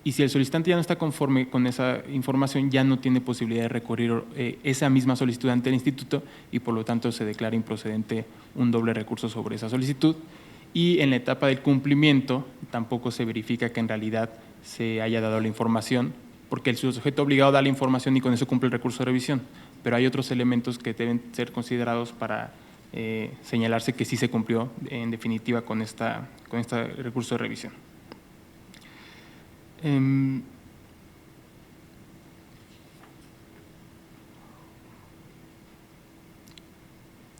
y si el solicitante ya no está conforme con esa información, ya no tiene posibilidad de recurrir esa misma solicitud ante el instituto y por lo tanto se declara improcedente un doble recurso sobre esa solicitud. Y en la etapa del cumplimiento tampoco se verifica que en realidad se haya dado la información, porque el sujeto obligado da la información y con eso cumple el recurso de revisión, pero hay otros elementos que deben ser considerados para señalarse que sí se cumplió en definitiva con este recurso de revisión.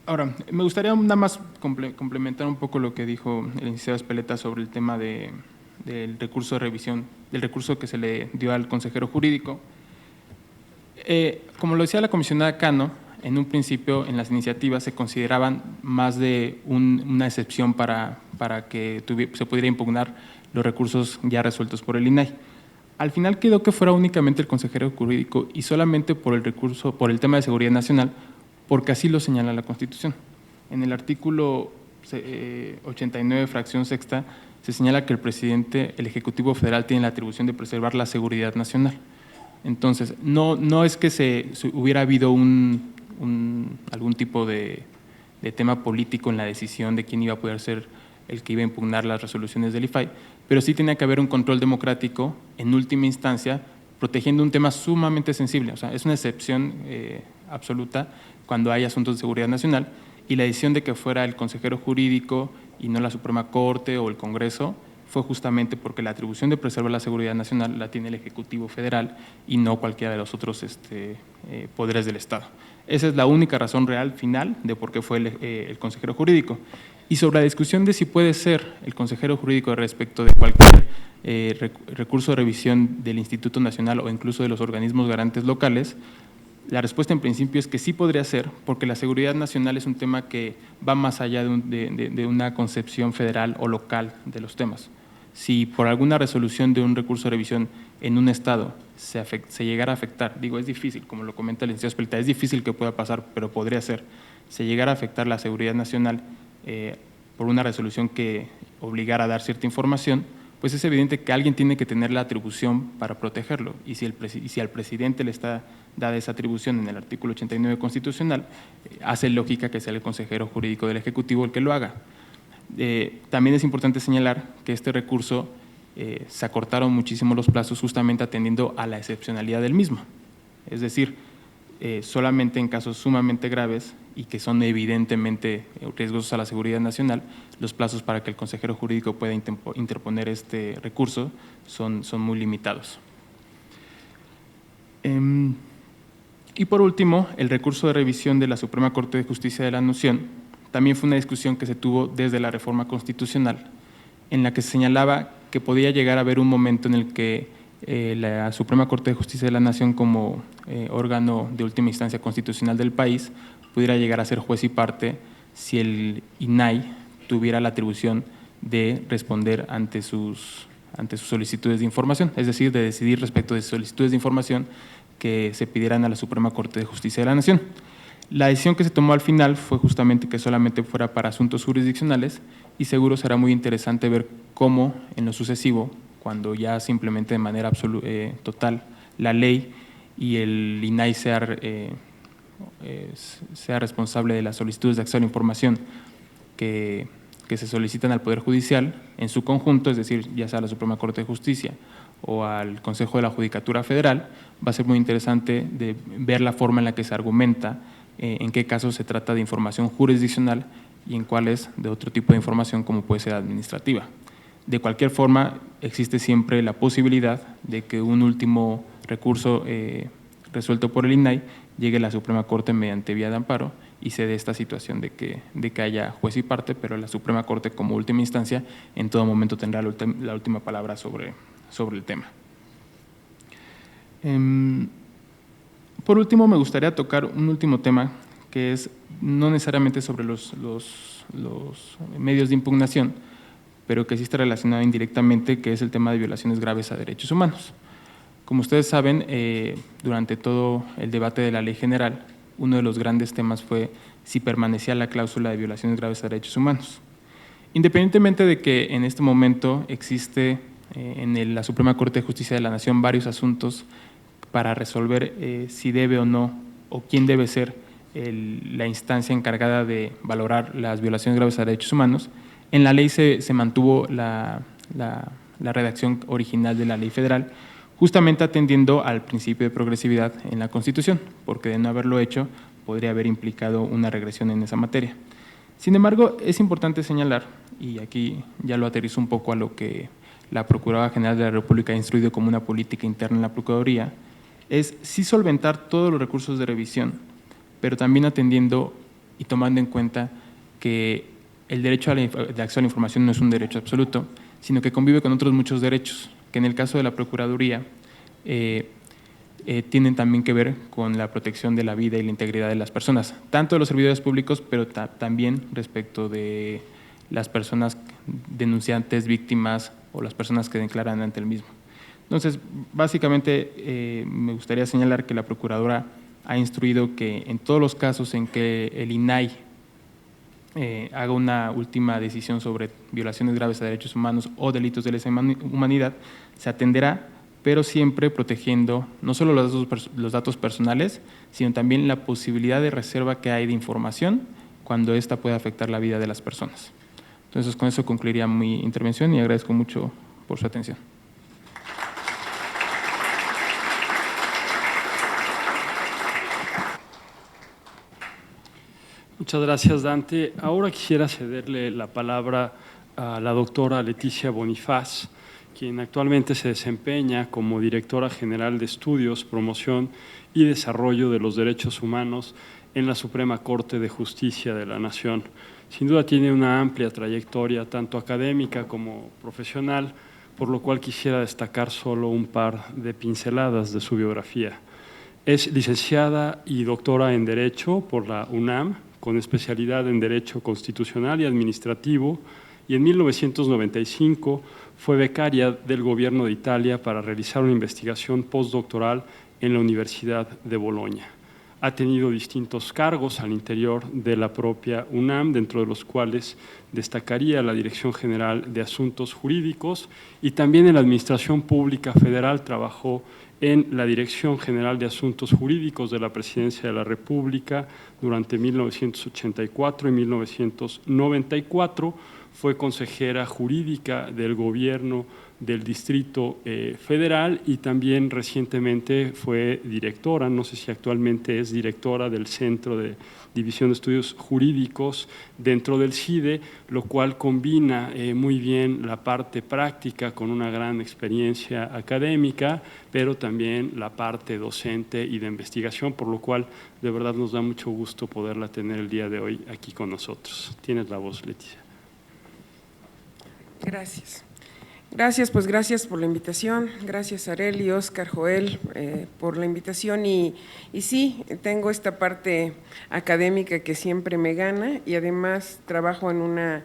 Ahora, me gustaría nada más complementar un poco lo que dijo el licenciado Espeleta sobre el tema del recurso de revisión, del recurso que se le dio al consejero jurídico. Como lo decía la comisionada Cano, en un principio en las iniciativas se consideraban más de una excepción para que se pudiera impugnar los recursos ya resueltos por el INAI. Al final quedó que fuera únicamente el consejero jurídico y solamente por el tema de seguridad nacional, porque así lo señala la Constitución. En el artículo 89, fracción sexta, se señala que el Ejecutivo Federal tiene la atribución de preservar la seguridad nacional. Entonces, no es que se hubiera habido algún tipo de tema político en la decisión de quién iba a poder ser el que iba a impugnar las resoluciones del IFAI, pero sí tenía que haber un control democrático en última instancia, protegiendo un tema sumamente sensible. O sea, es una excepción absoluta cuando hay asuntos de seguridad nacional, y la decisión de que fuera el consejero jurídico y no la Suprema Corte o el Congreso fue justamente porque la atribución de preservar la seguridad nacional la tiene el Ejecutivo Federal y no cualquiera de los otros poderes del Estado. Esa es la única razón real final de por qué fue el consejero jurídico. Y sobre la discusión de si puede ser el consejero jurídico respecto de cualquier recurso de revisión del Instituto Nacional o incluso de los organismos garantes locales, la respuesta en principio es que sí podría ser, porque la seguridad nacional es un tema que va más allá de una concepción federal o local de los temas. Si por alguna resolución de un recurso de revisión en un estado se llegara a afectar, digo, es difícil, como lo comenta el licenciado Espeleta, es difícil que pueda pasar, pero podría ser, se llegara a afectar la seguridad nacional por una resolución que obligara a dar cierta información, pues es evidente que alguien tiene que tener la atribución para protegerlo. Y si al presidente le está dada esa atribución en el artículo 89 constitucional, hace lógica que sea el consejero jurídico del Ejecutivo el que lo haga. También es importante señalar que este recurso se acortaron muchísimo los plazos justamente atendiendo a la excepcionalidad del mismo. Es decir, solamente en casos sumamente graves y que son evidentemente riesgosos a la seguridad nacional, los plazos para que el consejero jurídico pueda interponer este recurso son muy limitados. Y por último, el recurso de revisión de la Suprema Corte de Justicia de la Nación también fue una discusión que se tuvo desde la reforma constitucional, en la que se señalaba que podía llegar a haber un momento en el que la Suprema Corte de Justicia de la Nación, como órgano de última instancia constitucional del país, pudiera llegar a ser juez y parte si el INAI tuviera la atribución de responder ante sus solicitudes de información, es decir, de decidir respecto de solicitudes de información que se pidieran a la Suprema Corte de Justicia de la Nación. La decisión que se tomó al final fue justamente que solamente fuera para asuntos jurisdiccionales, y seguro será muy interesante ver cómo en lo sucesivo, cuando ya se implemente de manera total la ley y el INAI sea responsable de las solicitudes de acceso a la información que se solicitan al Poder Judicial en su conjunto, es decir, ya sea a la Suprema Corte de Justicia o al Consejo de la Judicatura Federal, va a ser muy interesante de ver la forma en la que se argumenta en qué casos se trata de información jurisdiccional y en cuáles de otro tipo de información como puede ser administrativa. De cualquier forma, existe siempre la posibilidad de que un último recurso resuelto por el INAI llegue a la Suprema Corte mediante vía de amparo y se dé esta situación de que haya juez y parte, pero la Suprema Corte como última instancia en todo momento tendrá la última palabra sobre el tema. Por último, me gustaría tocar un último tema que es no necesariamente sobre los medios de impugnación, pero que sí está relacionado indirectamente, que es el tema de violaciones graves a derechos humanos. Como ustedes saben, durante todo el debate de la Ley General, uno de los grandes temas fue si permanecía la cláusula de violaciones graves a derechos humanos. Independientemente de que en este momento existe en la Suprema Corte de Justicia de la Nación varios asuntos para resolver si debe o no, o quién debe ser la instancia encargada de valorar las violaciones graves a derechos humanos, en la ley se mantuvo la redacción original de la ley federal, justamente atendiendo al principio de progresividad en la Constitución, porque de no haberlo hecho podría haber implicado una regresión en esa materia. Sin embargo, es importante señalar, y aquí ya lo aterrizo un poco a lo que la Procuradora General de la República ha instruido como una política interna en la Procuraduría, es sí solventar todos los recursos de revisión, pero también atendiendo y tomando en cuenta que el derecho de acceso a la información no es un derecho absoluto, sino que convive con otros muchos derechos, que en el caso de la Procuraduría tienen también que ver con la protección de la vida y la integridad de las personas, tanto de los servidores públicos, pero también respecto de las personas denunciantes, víctimas o las personas que declaran ante el mismo. Entonces, básicamente, me gustaría señalar que la Procuradora ha instruido que en todos los casos en que el INAI haga una última decisión sobre violaciones graves a derechos humanos o delitos de lesa humanidad, se atenderá, pero siempre protegiendo no solo los datos personales, sino también la posibilidad de reserva que hay de información cuando ésta pueda afectar la vida de las personas. Entonces, con eso concluiría mi intervención y agradezco mucho por su atención. Muchas gracias, Dante. Ahora quisiera cederle la palabra a la doctora Leticia Bonifaz, quien actualmente se desempeña como Directora General de Estudios, Promoción y Desarrollo de los Derechos Humanos en la Suprema Corte de Justicia de la Nación. Sin duda tiene una amplia trayectoria, tanto académica como profesional, por lo cual quisiera destacar solo un par de pinceladas de su biografía. Es licenciada y doctora en Derecho por la UNAM, con especialidad en Derecho Constitucional y Administrativo, y en 1995 fue becaria del Gobierno de Italia para realizar una investigación postdoctoral en la Universidad de Bolonia. Ha tenido distintos cargos al interior de la propia UNAM, dentro de los cuales destacaría la Dirección General de Asuntos Jurídicos, y también en la Administración Pública Federal trabajó en la Dirección General de Asuntos Jurídicos de la Presidencia de la República durante 1984 y 1994, fue consejera jurídica del Gobierno del Distrito Federal y también recientemente fue directora, no sé si actualmente es directora del Centro de División de Estudios Jurídicos dentro del CIDE, lo cual combina muy bien la parte práctica con una gran experiencia académica, pero también la parte docente y de investigación, por lo cual de verdad nos da mucho gusto poderla tener el día de hoy aquí con nosotros. Tienes la voz, Leticia. Gracias. Gracias, pues gracias por la invitación, gracias Arely, Oscar, Joel, por la invitación y sí, tengo esta parte académica que siempre me gana y además trabajo en una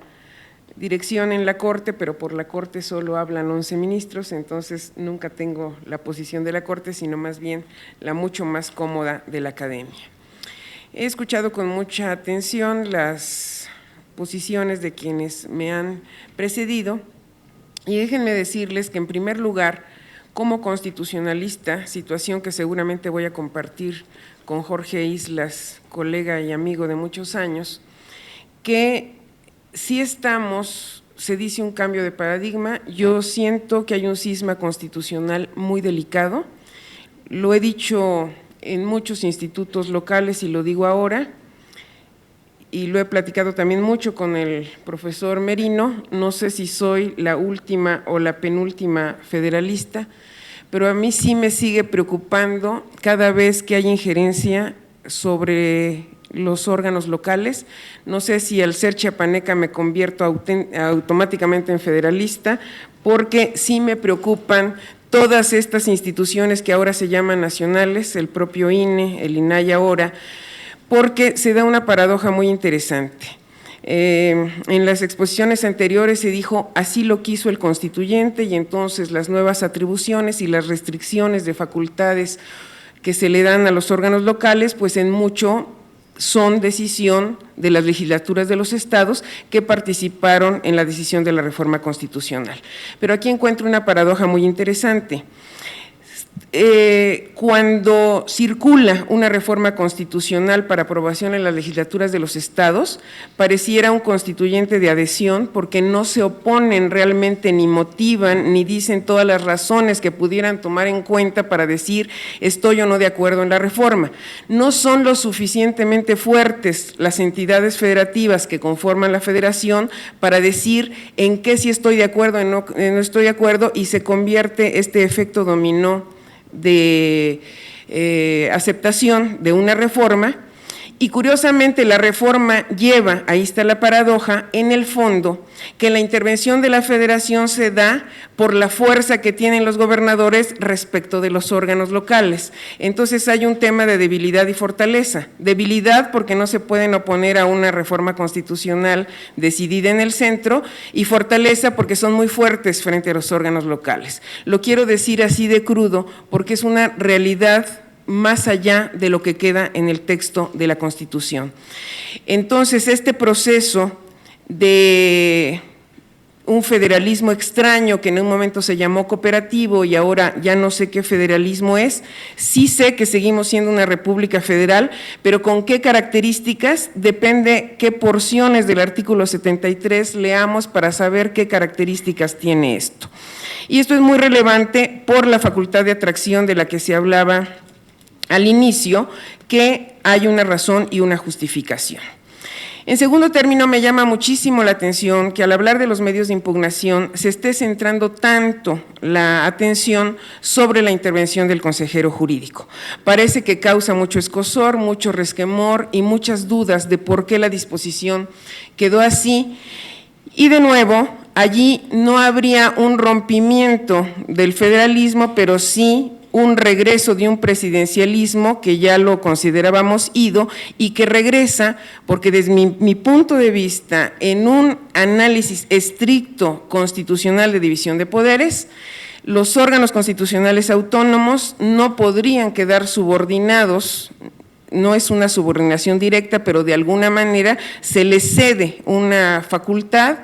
dirección en la Corte, pero por la Corte solo hablan 11 ministros, entonces nunca tengo la posición de la Corte, sino más bien la mucho más cómoda de la academia. He escuchado con mucha atención las posiciones de quienes me han precedido. Y déjenme decirles que en primer lugar, como constitucionalista, situación que seguramente voy a compartir con Jorge Islas, colega y amigo de muchos años, que si estamos, se dice un cambio de paradigma, yo siento que hay un cisma constitucional muy delicado, lo he dicho en muchos institutos locales y lo digo ahora, y lo he platicado también mucho con el profesor Merino, no sé si soy la última o la penúltima federalista, pero a mí sí me sigue preocupando cada vez que hay injerencia sobre los órganos locales. No sé si al ser chiapaneca me convierto automáticamente en federalista, porque sí me preocupan todas estas instituciones que ahora se llaman nacionales, el propio INE, el INAI ahora, porque se da una paradoja muy interesante. En las exposiciones anteriores se dijo así lo quiso el constituyente y entonces las nuevas atribuciones y las restricciones de facultades que se le dan a los órganos locales, pues en mucho son decisión de las legislaturas de los estados que participaron en la decisión de la reforma constitucional. Pero aquí encuentro una paradoja muy interesante. Cuando circula una reforma constitucional para aprobación en las legislaturas de los estados, pareciera un constituyente de adhesión porque no se oponen realmente ni motivan ni dicen todas las razones que pudieran tomar en cuenta para decir estoy o no de acuerdo en la reforma. No son lo suficientemente fuertes las entidades federativas que conforman la federación para decir en qué sí estoy de acuerdo, en no estoy de acuerdo, y se convierte este efecto dominó de aceptación de una reforma Y curiosamente la reforma lleva, ahí está la paradoja, en el fondo, que la intervención de la Federación se da por la fuerza que tienen los gobernadores respecto de los órganos locales. Entonces hay un tema de debilidad y fortaleza. Debilidad porque no se pueden oponer a una reforma constitucional decidida en el centro, y fortaleza porque son muy fuertes frente a los órganos locales. Lo quiero decir así de crudo porque es una realidad más allá de lo que queda en el texto de la Constitución. Entonces, este proceso de un federalismo extraño que en un momento se llamó cooperativo y ahora ya no sé qué federalismo es, sí sé que seguimos siendo una república federal, pero con qué características depende qué porciones del artículo 73 leamos para saber qué características tiene esto. Y esto es muy relevante por la facultad de atracción de la que se hablaba al inicio, que hay una razón y una justificación. En segundo término, me llama muchísimo la atención que al hablar de los medios de impugnación se esté centrando tanto la atención sobre la intervención del consejero jurídico. Parece que causa mucho escozor, mucho resquemor y muchas dudas de por qué la disposición quedó así. Y de nuevo, allí no habría un rompimiento del federalismo, pero sí un regreso de un presidencialismo que ya lo considerábamos ido y que regresa, porque desde mi punto de vista, en un análisis estricto constitucional de división de poderes, los órganos constitucionales autónomos no podrían quedar subordinados. No es una subordinación directa, pero de alguna manera se les cede una facultad,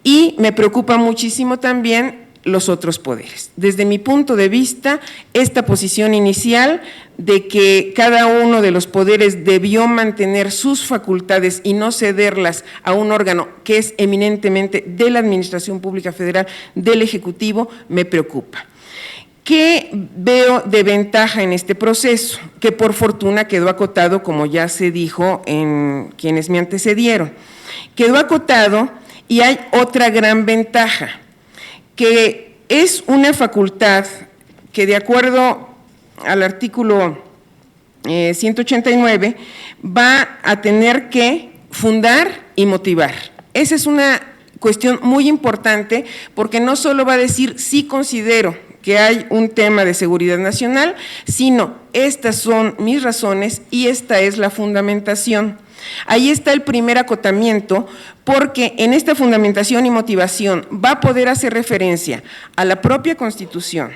y me preocupa muchísimo también los otros poderes. Desde mi punto de vista, esta posición inicial de que cada uno de los poderes debió mantener sus facultades y no cederlas a un órgano que es eminentemente de la Administración Pública Federal, del Ejecutivo, me preocupa. ¿Qué veo de ventaja en este proceso? Que por fortuna quedó acotado, como ya se dijo en quienes me antecedieron. Quedó acotado y hay otra gran ventaja, que es una facultad que, de acuerdo al artículo 189, va a tener que fundar y motivar. Esa es una cuestión muy importante, porque no solo va a decir sí considero que hay un tema de seguridad nacional, sino estas son mis razones y esta es la fundamentación. Ahí está el primer acotamiento, porque en esta fundamentación y motivación va a poder hacer referencia a la propia Constitución,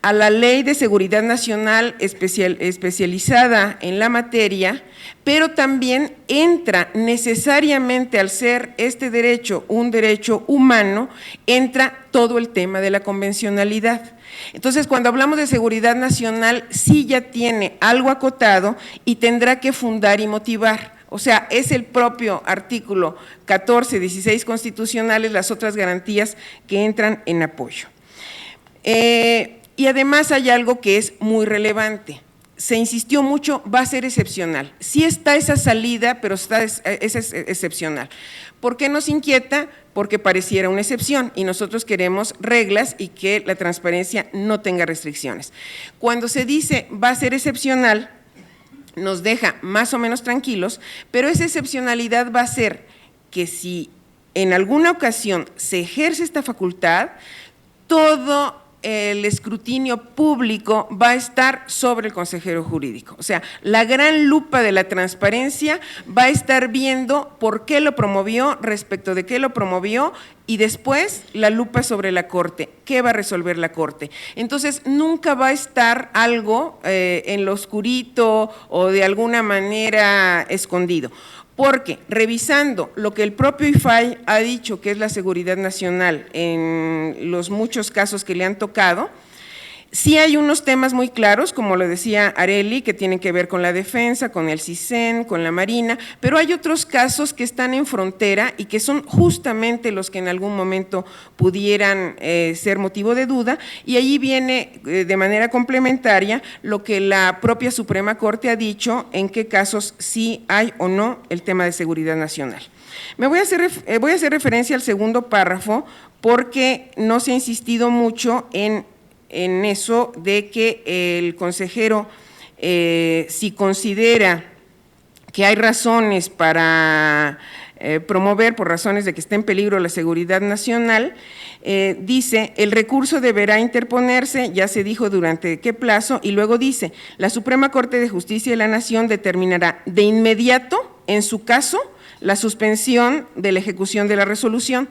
a la Ley de Seguridad Nacional especializada en la materia, pero también entra necesariamente, al ser este derecho un derecho humano, entra todo el tema de la convencionalidad. Entonces, cuando hablamos de seguridad nacional, sí ya tiene algo acotado y tendrá que fundar y motivar. O sea, es el propio artículo 14, 16 constitucionales, las otras garantías que entran en apoyo. Y además hay algo que es muy relevante. Se insistió mucho, va a ser excepcional. Sí está esa salida, pero es excepcional. ¿Por qué nos inquieta? Porque pareciera una excepción y nosotros queremos reglas y que la transparencia no tenga restricciones. Cuando se dice va a ser excepcional, nos deja más o menos tranquilos, pero esa excepcionalidad va a ser que si en alguna ocasión se ejerce esta facultad, todo el escrutinio público va a estar sobre el consejero jurídico. O sea, la gran lupa de la transparencia va a estar viendo por qué lo promovió, respecto de qué lo promovió, y después la lupa sobre la Corte, qué va a resolver la Corte. Entonces, nunca va a estar algo en lo oscurito o de alguna manera escondido. Porque revisando lo que el propio IFAI ha dicho que es la seguridad nacional en los muchos casos que le han tocado, sí hay unos temas muy claros, como lo decía Arely, que tienen que ver con la defensa, con el CISEN, con la Marina, pero hay otros casos que están en frontera y que son justamente los que en algún momento pudieran ser motivo de duda, y allí viene de manera complementaria lo que la propia Suprema Corte ha dicho, en qué casos sí hay o no el tema de seguridad nacional. Voy a hacer referencia al segundo párrafo porque no se ha insistido mucho en eso de que el consejero, si considera que hay razones para promover, por razones de que esté en peligro la seguridad nacional, dice, el recurso deberá interponerse, ya se dijo durante qué plazo, y luego dice, la Suprema Corte de Justicia de la Nación determinará de inmediato, en su caso, la suspensión de la ejecución de la resolución.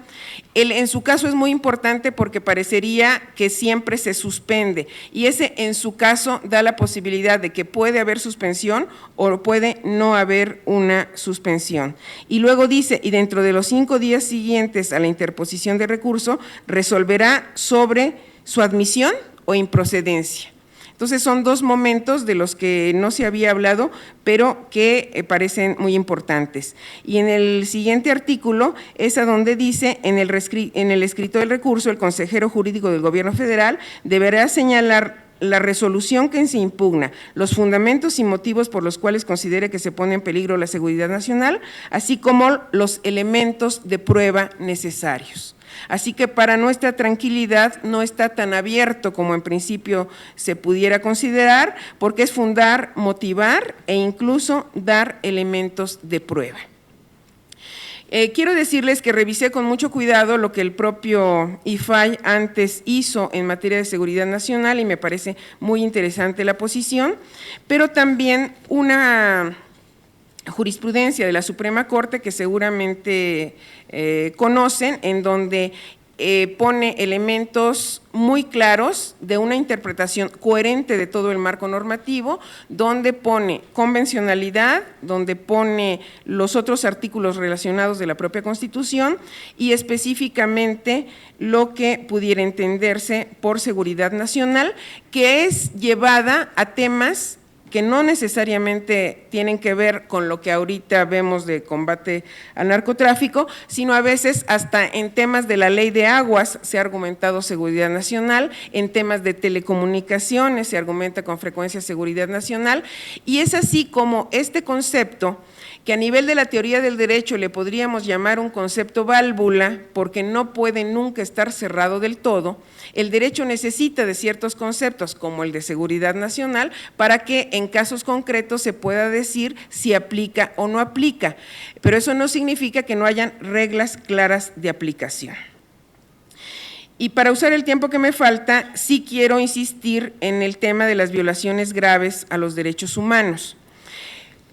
En su caso es muy importante porque parecería que siempre se suspende, y ese en su caso da la posibilidad de que puede haber suspensión o puede no haber una suspensión. Y luego dice, y dentro de los 5 días siguientes a la interposición de recurso, resolverá sobre su admisión o improcedencia. Entonces, son 2 momentos de los que no se había hablado, pero que parecen muy importantes. Y en el siguiente artículo es a donde dice, en el escrito del recurso, el consejero jurídico del Gobierno Federal deberá señalar la resolución que se impugna, los fundamentos y motivos por los cuales considere que se pone en peligro la seguridad nacional, así como los elementos de prueba necesarios. Así que para nuestra tranquilidad no está tan abierto como en principio se pudiera considerar, porque es fundar, motivar e incluso dar elementos de prueba. Quiero decirles que revisé con mucho cuidado lo que el propio IFAI antes hizo en materia de seguridad nacional y me parece muy interesante la posición, pero también una jurisprudencia de la Suprema Corte que seguramente conocen, en donde pone elementos muy claros de una interpretación coherente de todo el marco normativo, donde pone convencionalidad, donde pone los otros artículos relacionados de la propia Constitución y específicamente lo que pudiera entenderse por seguridad nacional, que es llevada a temas que no necesariamente tienen que ver con lo que ahorita vemos de combate al narcotráfico, sino a veces hasta en temas de la ley de aguas se ha argumentado seguridad nacional, en temas de telecomunicaciones se argumenta con frecuencia seguridad nacional, y es así como este concepto, que a nivel de la teoría del derecho le podríamos llamar un concepto válvula, porque no puede nunca estar cerrado del todo. El derecho necesita de ciertos conceptos, como el de seguridad nacional, para que en casos concretos se pueda decir si aplica o no aplica, pero eso no significa que no hayan reglas claras de aplicación. Y para usar el tiempo que me falta, sí quiero insistir en el tema de las violaciones graves a los derechos humanos,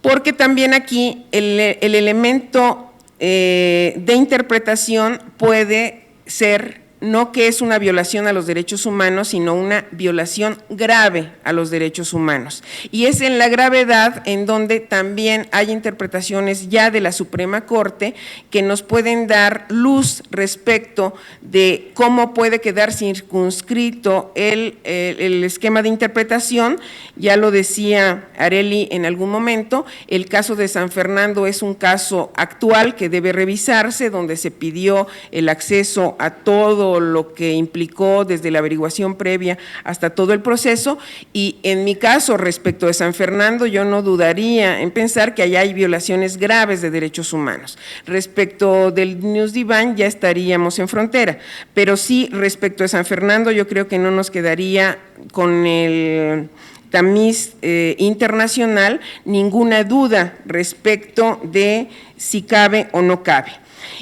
porque también aquí el elemento de interpretación puede ser no que es una violación a los derechos humanos, sino una violación grave a los derechos humanos. Y es en la gravedad en donde también hay interpretaciones ya de la Suprema Corte que nos pueden dar luz respecto de cómo puede quedar circunscrito el esquema de interpretación. Ya lo decía Arely en algún momento, el caso de San Fernando es un caso actual que debe revisarse, donde se pidió el acceso a todo lo que implicó desde la averiguación previa hasta todo el proceso, y en mi caso respecto de San Fernando yo no dudaría en pensar que allá hay violaciones graves de derechos humanos. Respecto del News Divine ya estaríamos en frontera, pero sí respecto de San Fernando yo creo que no nos quedaría con el tamiz internacional ninguna duda respecto de si cabe o no cabe.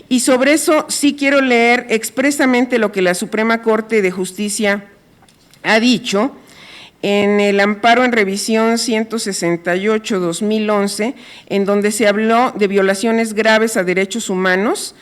Y sobre eso sí quiero leer expresamente lo que la Suprema Corte de Justicia ha dicho en el amparo en revisión 168/2011, en donde se habló de violaciones graves a derechos humanos,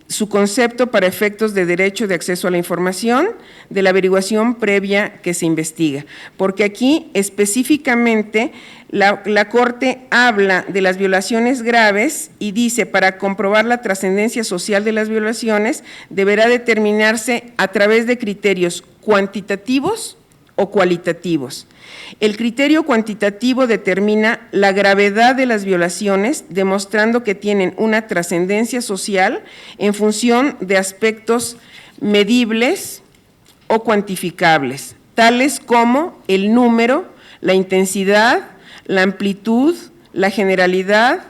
su concepto para efectos de derecho de acceso a la información, de la averiguación previa que se investiga, porque aquí específicamente la Corte habla de las violaciones graves y dice, para comprobar la trascendencia social de las violaciones, deberá determinarse a través de criterios cuantitativos o cualitativos. El criterio cuantitativo determina la gravedad de las violaciones, demostrando que tienen una trascendencia social en función de aspectos medibles o cuantificables, tales como el número, la intensidad, la amplitud, la generalidad,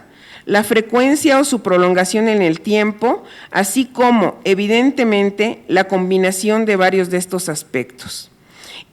la frecuencia o su prolongación en el tiempo, así como, evidentemente, la combinación de varios de estos aspectos.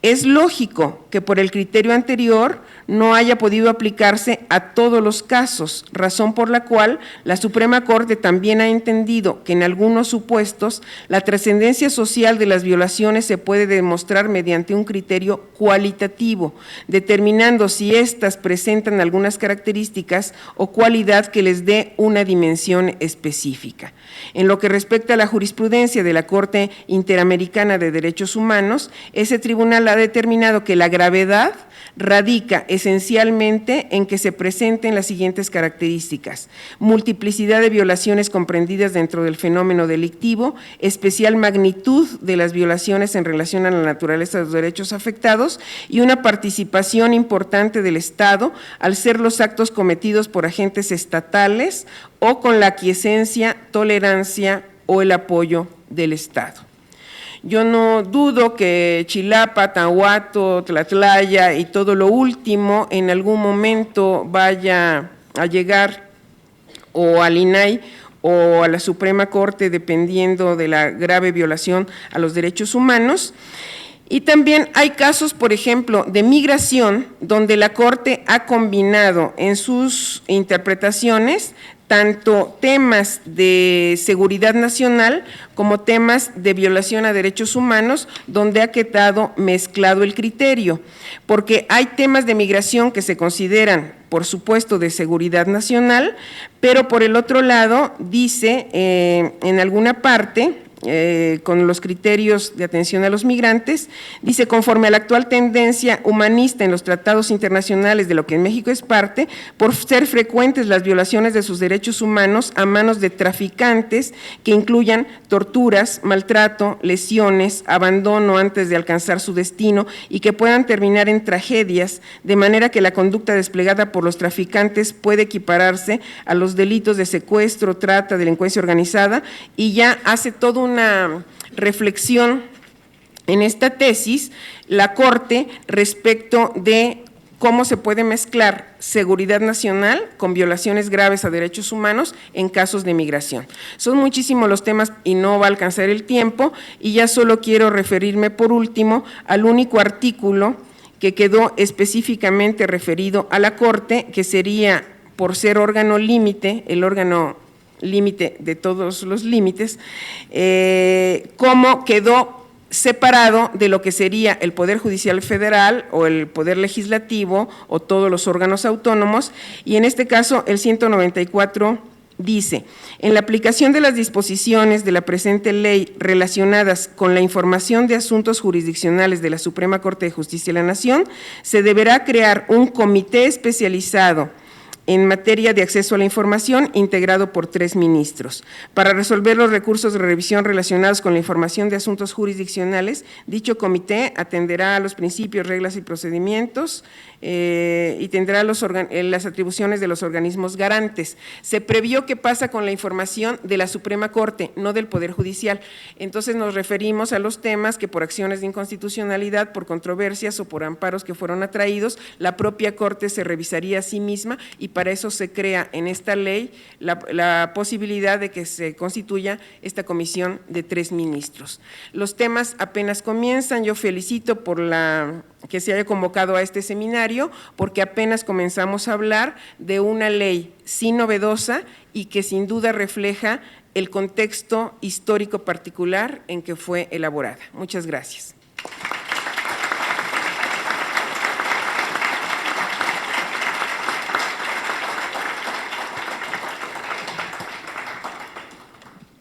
Es lógico que por el criterio anterior no haya podido aplicarse a todos los casos, razón por la cual la Suprema Corte también ha entendido que en algunos supuestos la trascendencia social de las violaciones se puede demostrar mediante un criterio cualitativo, determinando si éstas presentan algunas características o cualidad que les dé una dimensión específica. En lo que respecta a la jurisprudencia de la Corte Interamericana de Derechos Humanos, ese tribunal ha determinado que la gravedad radica esencialmente en que se presenten las siguientes características: multiplicidad de violaciones comprendidas dentro del fenómeno delictivo, especial magnitud de las violaciones en relación a la naturaleza de los derechos afectados y una participación importante del Estado al ser los actos cometidos por agentes estatales o con la aquiescencia, tolerancia o el apoyo del Estado. Yo no dudo que Chilapa, Tahuato, Tlatlaya y todo lo último en algún momento vaya a llegar o al INAI o a la Suprema Corte, dependiendo de la grave violación a los derechos humanos. Y también hay casos, por ejemplo, de migración, donde la Corte ha combinado en sus interpretaciones tanto temas de seguridad nacional como temas de violación a derechos humanos, donde ha quedado mezclado el criterio, porque hay temas de migración que se consideran, por supuesto, de seguridad nacional, pero por el otro lado dice en alguna parte, con los criterios de atención a los migrantes, dice: conforme a la actual tendencia humanista en los tratados internacionales de lo que en México es parte, por ser frecuentes las violaciones de sus derechos humanos a manos de traficantes que incluyan torturas, maltrato, lesiones, abandono antes de alcanzar su destino y que puedan terminar en tragedias, de manera que la conducta desplegada por los traficantes puede equipararse a los delitos de secuestro, trata, delincuencia organizada, y ya hace todo una reflexión en esta tesis la Corte respecto de cómo se puede mezclar seguridad nacional con violaciones graves a derechos humanos en casos de migración. Son muchísimos los temas y no va a alcanzar el tiempo, y ya solo quiero referirme por último al único artículo que quedó específicamente referido a la Corte, que sería, por ser órgano límite, el órgano límite de todos los límites, cómo quedó separado de lo que sería el Poder Judicial Federal o el Poder Legislativo o todos los órganos autónomos, y en este caso el 194 dice: en la aplicación de las disposiciones de la presente ley relacionadas con la información de asuntos jurisdiccionales de la Suprema Corte de Justicia de la Nación, se deberá crear un comité especializado en materia de acceso a la información, integrado por 3 ministros. Para resolver los recursos de revisión relacionados con la información de asuntos jurisdiccionales, dicho comité atenderá a los principios, reglas y procedimientos y tendrá las atribuciones de los organismos garantes. Se previó qué pasa con la información de la Suprema Corte, no del Poder Judicial. Entonces nos referimos a los temas que por acciones de inconstitucionalidad, por controversias o por amparos que fueron atraídos, la propia Corte se revisaría a sí misma, y para eso se crea en esta ley la posibilidad de que se constituya esta comisión de 3 ministros. Los temas apenas comienzan. Yo felicito por que se haya convocado a este seminario, porque apenas comenzamos a hablar de una ley sí novedosa y que sin duda refleja el contexto histórico particular en que fue elaborada. Muchas gracias.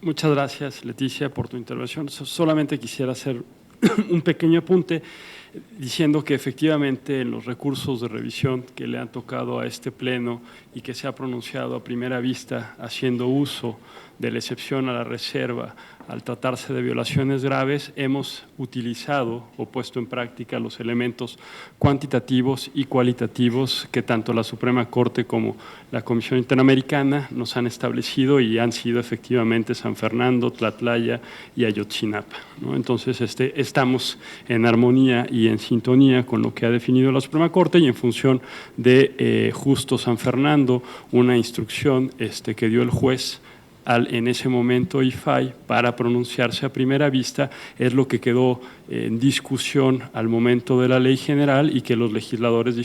Muchas gracias, Leticia, por tu intervención. Solamente quisiera hacer un pequeño apunte diciendo que efectivamente en los recursos de revisión que le han tocado a este pleno y que se ha pronunciado a primera vista haciendo uso de la excepción a la reserva al tratarse de violaciones graves, hemos utilizado o puesto en práctica los elementos cuantitativos y cualitativos que tanto la Suprema Corte como la Comisión Interamericana nos han establecido, y han sido efectivamente San Fernando, Tlatlaya y Ayotzinapa, ¿no? Entonces, estamos en armonía y en sintonía con lo que ha definido la Suprema Corte, y en función de justo San Fernando, una instrucción que dio el juez en ese momento IFAI para pronunciarse a primera vista, es lo que quedó en discusión al momento de la ley general y que los legisladores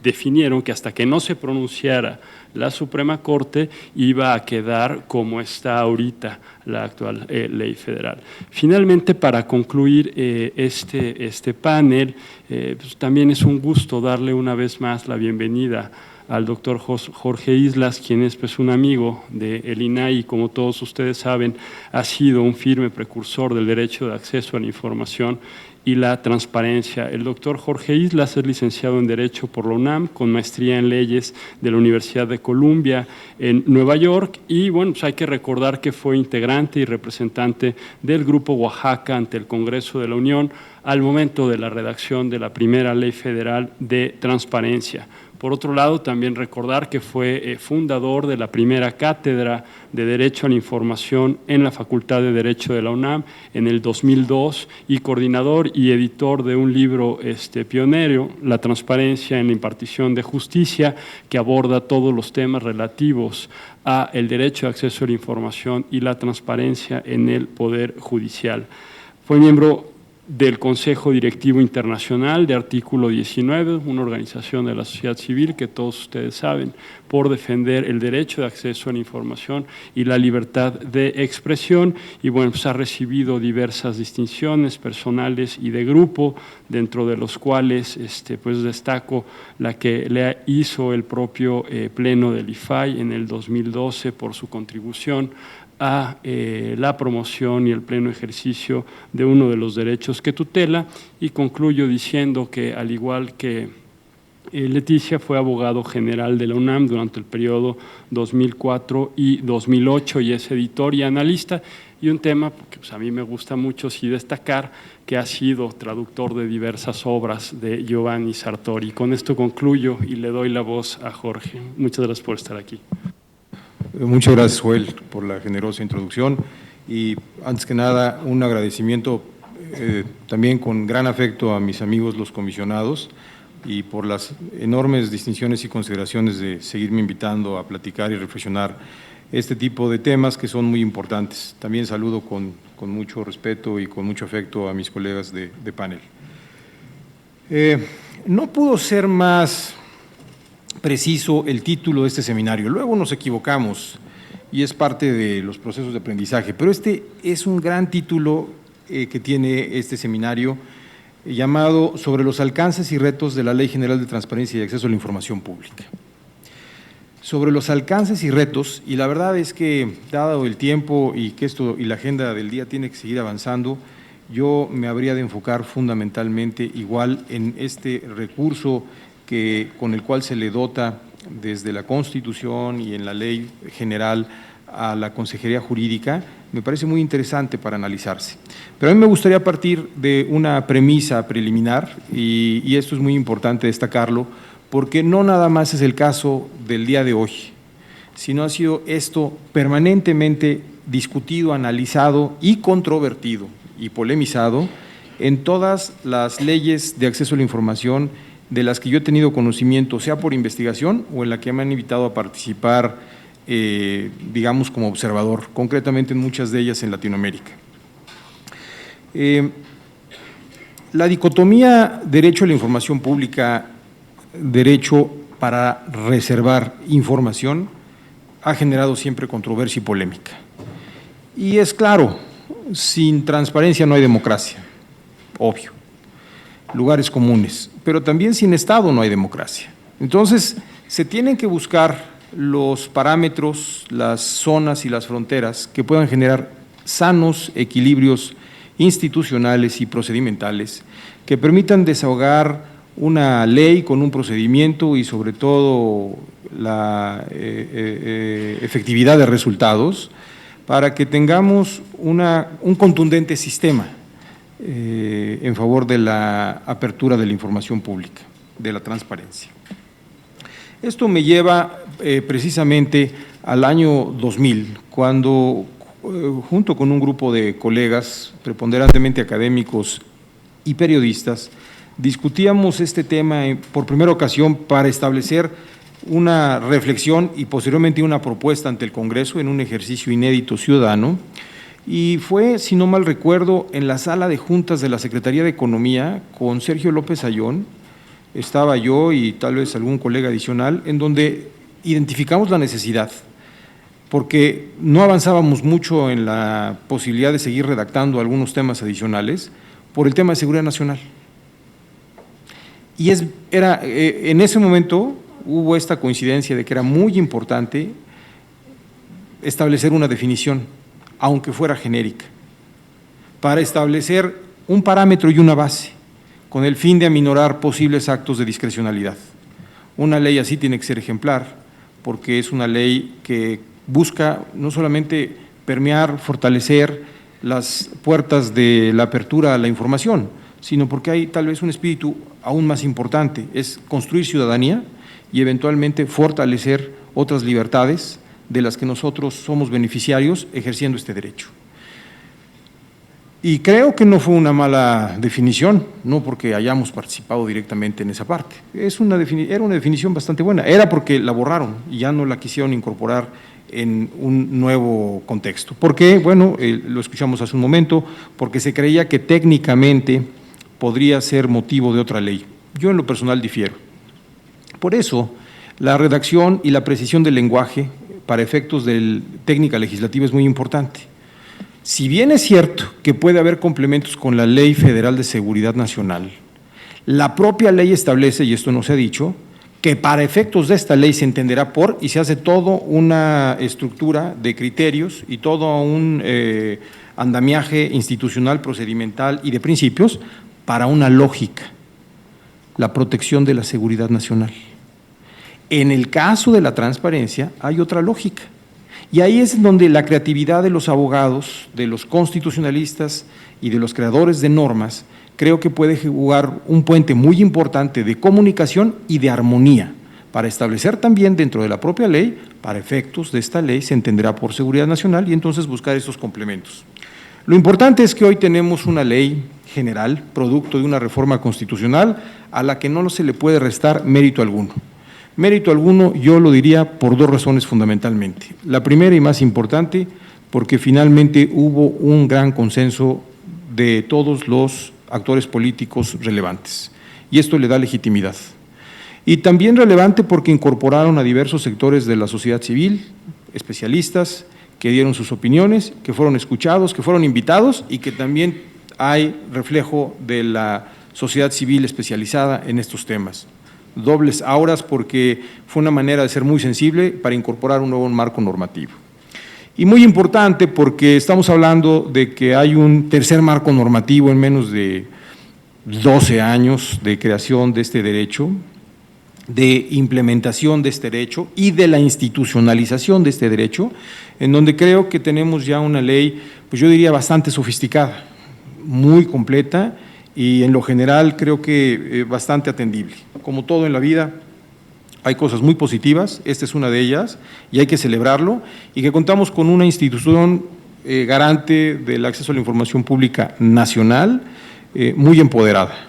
definieron que hasta que no se pronunciara la Suprema Corte iba a quedar como está ahorita la actual ley federal. Finalmente, para concluir este panel, pues también es un gusto darle una vez más la bienvenida al doctor Jorge Islas, quien es pues un amigo del INAI y, como todos ustedes saben, ha sido un firme precursor del derecho de acceso a la información y la transparencia. El doctor Jorge Islas es licenciado en Derecho por la UNAM, con maestría en Leyes de la Universidad de Columbia en Nueva York, y bueno, pues hay que recordar que fue integrante y representante del Grupo Oaxaca ante el Congreso de la Unión al momento de la redacción de la primera Ley Federal de Transparencia. Por otro lado, también recordar que fue fundador de la primera cátedra de Derecho a la Información en la Facultad de Derecho de la UNAM en el 2002 y coordinador y editor de un libro pionero, La transparencia en la impartición de justicia, que aborda todos los temas relativos a el derecho de acceso a la información y la transparencia en el Poder Judicial. Fue miembro del Consejo Directivo Internacional de Artículo 19, una organización de la sociedad civil que todos ustedes saben, por defender el derecho de acceso a la información y la libertad de expresión, y bueno, pues ha recibido diversas distinciones personales y de grupo, dentro de los cuales pues destaco la que le hizo el propio Pleno del IFAI en el 2012 por su contribución a la promoción y el pleno ejercicio de uno de los derechos que tutela, y concluyo diciendo que, al igual que Leticia, fue abogado general de la UNAM durante el periodo 2004 y 2008 y es editor y analista, y un tema que pues, a mí me gusta mucho sí destacar, que ha sido traductor de diversas obras de Giovanni Sartori. Con esto concluyo y le doy la voz a Jorge. Muchas gracias por estar aquí. Muchas gracias, Joel, por la generosa introducción, y antes que nada un agradecimiento también con gran afecto a mis amigos los comisionados y por las enormes distinciones y consideraciones de seguirme invitando a platicar y reflexionar este tipo de temas que son muy importantes. También saludo con mucho respeto y con mucho afecto a mis colegas de panel. No pudo ser más preciso el título de este seminario. Luego nos equivocamos y es parte de los procesos de aprendizaje, pero este es un gran título que tiene este seminario llamado Sobre los alcances y retos de la Ley General de Transparencia y Acceso a la Información Pública. Sobre los alcances y retos, y la verdad es que dado el tiempo y que esto y la agenda del día tiene que seguir avanzando, yo me habría de enfocar fundamentalmente igual en este recurso con el cual se le dota desde la Constitución y en la ley general a la Consejería Jurídica. Me parece muy interesante para analizarse. Pero a mí me gustaría partir de una premisa preliminar, y esto es muy importante destacarlo, porque no nada más es el caso del día de hoy, sino ha sido esto permanentemente discutido, analizado y controvertido y polemizado en todas las leyes de acceso a la información de las que yo he tenido conocimiento, sea por investigación o en la que me han invitado a participar, digamos, como observador, concretamente en muchas de ellas en Latinoamérica. La dicotomía derecho a la información pública, derecho para reservar información, ha generado siempre controversia y polémica. Y es claro, sin transparencia no hay democracia, obvio. Lugares comunes, pero también sin Estado no hay democracia. Entonces, se tienen que buscar los parámetros, las zonas y las fronteras que puedan generar sanos equilibrios institucionales y procedimentales que permitan desahogar una ley con un procedimiento y sobre todo la efectividad de resultados para que tengamos un contundente sistema en favor de la apertura de la información pública, de la transparencia. Esto me lleva precisamente al año 2000, cuando junto con un grupo de colegas, preponderantemente académicos y periodistas, discutíamos este tema por primera ocasión para establecer una reflexión y posteriormente una propuesta ante el Congreso en un ejercicio inédito ciudadano, y fue, si no mal recuerdo, en la sala de juntas de la Secretaría de Economía con Sergio López Ayón, estaba yo y tal vez algún colega adicional, en donde identificamos la necesidad, porque no avanzábamos mucho en la posibilidad de seguir redactando algunos temas adicionales por el tema de seguridad nacional. Y en ese momento hubo esta coincidencia de que era muy importante establecer una definición, aunque fuera genérica, para establecer un parámetro y una base, con el fin de aminorar posibles actos de discrecionalidad. Una ley así tiene que ser ejemplar, porque es una ley que busca no solamente permear, fortalecer las puertas de la apertura a la información, sino porque hay tal vez un espíritu aún más importante, es construir ciudadanía y eventualmente fortalecer otras libertades de las que nosotros somos beneficiarios ejerciendo este derecho. Y creo que no fue una mala definición, no porque hayamos participado directamente en esa parte, era una definición bastante buena, era porque la borraron y ya no la quisieron incorporar en un nuevo contexto. ¿Por qué? Bueno, lo escuchamos hace un momento, porque se creía que técnicamente podría ser motivo de otra ley. Yo en lo personal difiero. Por eso, la redacción y la precisión del lenguaje para efectos de técnica legislativa es muy importante. Si bien es cierto que puede haber complementos con la Ley Federal de Seguridad Nacional, la propia ley establece, y esto no se ha dicho, que para efectos de esta ley se entenderá por, y se hace todo una estructura de criterios y todo un andamiaje institucional, procedimental y de principios para una lógica, la protección de la seguridad nacional. En el caso de la transparencia hay otra lógica, y ahí es donde la creatividad de los abogados, de los constitucionalistas y de los creadores de normas, creo que puede jugar un puente muy importante de comunicación y de armonía, para establecer también dentro de la propia ley, para efectos de esta ley se entenderá por seguridad nacional y entonces buscar estos complementos. Lo importante es que hoy tenemos una ley general, producto de una reforma constitucional, a la que no se le puede restar mérito alguno. Mérito alguno, yo lo diría por dos razones fundamentalmente. La primera y más importante, porque finalmente hubo un gran consenso de todos los actores políticos relevantes, y esto le da legitimidad. Y también relevante porque incorporaron a diversos sectores de la sociedad civil, especialistas, que dieron sus opiniones, que fueron escuchados, que fueron invitados y que también hay reflejo de la sociedad civil especializada en estos temas. Dobles auras porque fue una manera de ser muy sensible para incorporar un nuevo marco normativo. Y muy importante porque estamos hablando de que hay un tercer marco normativo en menos de 12 años de creación de este derecho, de implementación de este derecho y de la institucionalización de este derecho, en donde creo que tenemos ya una ley, pues yo diría bastante sofisticada, muy completa y en lo general creo que bastante atendible. Como todo en la vida, hay cosas muy positivas, esta es una de ellas y hay que celebrarlo, y que contamos con una institución garante del acceso a la información pública nacional, muy empoderada.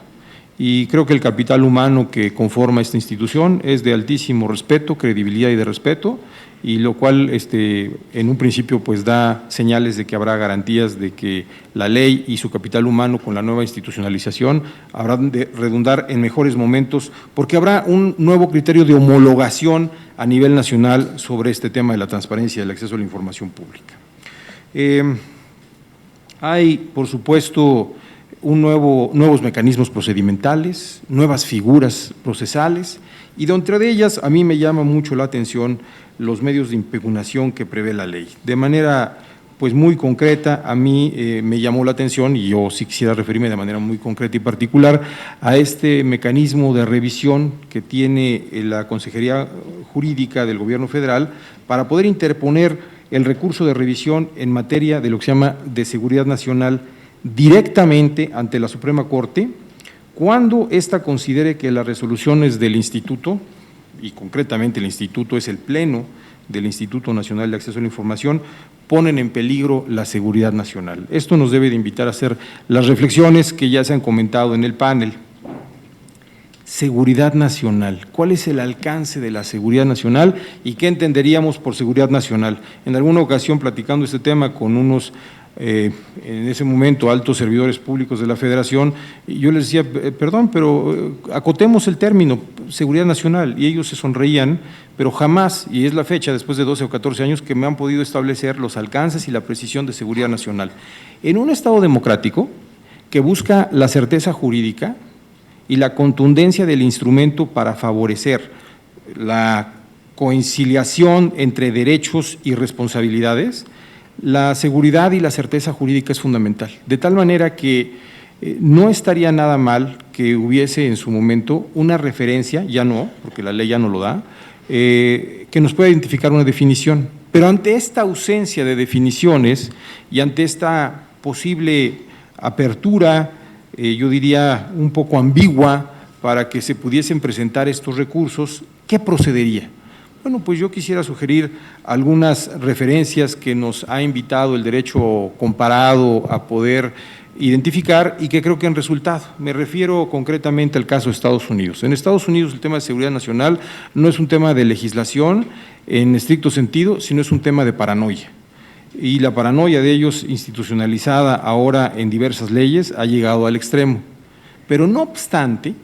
Y creo que el capital humano que conforma esta institución es de altísimo respeto, credibilidad y de respeto, y lo cual en un principio pues da señales de que habrá garantías de que la ley y su capital humano con la nueva institucionalización habrán de redundar en mejores momentos, porque habrá un nuevo criterio de homologación a nivel nacional sobre este tema de la transparencia y el acceso a la información pública. Hay, por supuesto, nuevos mecanismos procedimentales, nuevas figuras procesales, y dentro de ellas a mí me llama mucho la atención los medios de impugnación que prevé la ley. De manera pues muy concreta, a mí me llamó la atención, y yo sí quisiera referirme de manera muy concreta y particular a este mecanismo de revisión que tiene la Consejería Jurídica del Gobierno Federal para poder interponer el recurso de revisión en materia de lo que se llama de seguridad nacional directamente ante la Suprema Corte, cuando ésta considere que las resoluciones del Instituto, y concretamente el Instituto es el Pleno del Instituto Nacional de Acceso a la Información, ponen en peligro la seguridad nacional. Esto nos debe de invitar a hacer las reflexiones que ya se han comentado en el panel. seguridad nacional. ¿Cuál es el alcance de la seguridad nacional y qué entenderíamos por seguridad nacional? En alguna ocasión, platicando este tema con unos, en ese momento, altos servidores públicos de la Federación, yo les decía, perdón, pero acotemos el término seguridad nacional, y ellos se sonreían, pero jamás, y es la fecha, después de 12 o 14 años, que me han podido establecer los alcances y la precisión de seguridad nacional. En un Estado democrático que busca la certeza jurídica y la contundencia del instrumento para favorecer la conciliación entre derechos y responsabilidades, la seguridad y la certeza jurídica es fundamental, de tal manera que no estaría nada mal que hubiese en su momento una referencia, ya no, porque la ley ya no lo da, que nos pueda identificar una definición. Pero ante esta ausencia de definiciones y ante esta posible apertura, yo diría un poco ambigua, para que se pudiesen presentar estos recursos, ¿qué procedería? Bueno, pues yo quisiera sugerir algunas referencias que nos ha invitado el derecho comparado a poder identificar y que creo que han resultado. Me refiero concretamente al caso de Estados Unidos. En Estados Unidos el tema de seguridad nacional no es un tema de legislación en estricto sentido, sino es un tema de paranoia. Y la paranoia de ellos, institucionalizada ahora en diversas leyes, ha llegado al extremo. Pero no obstante,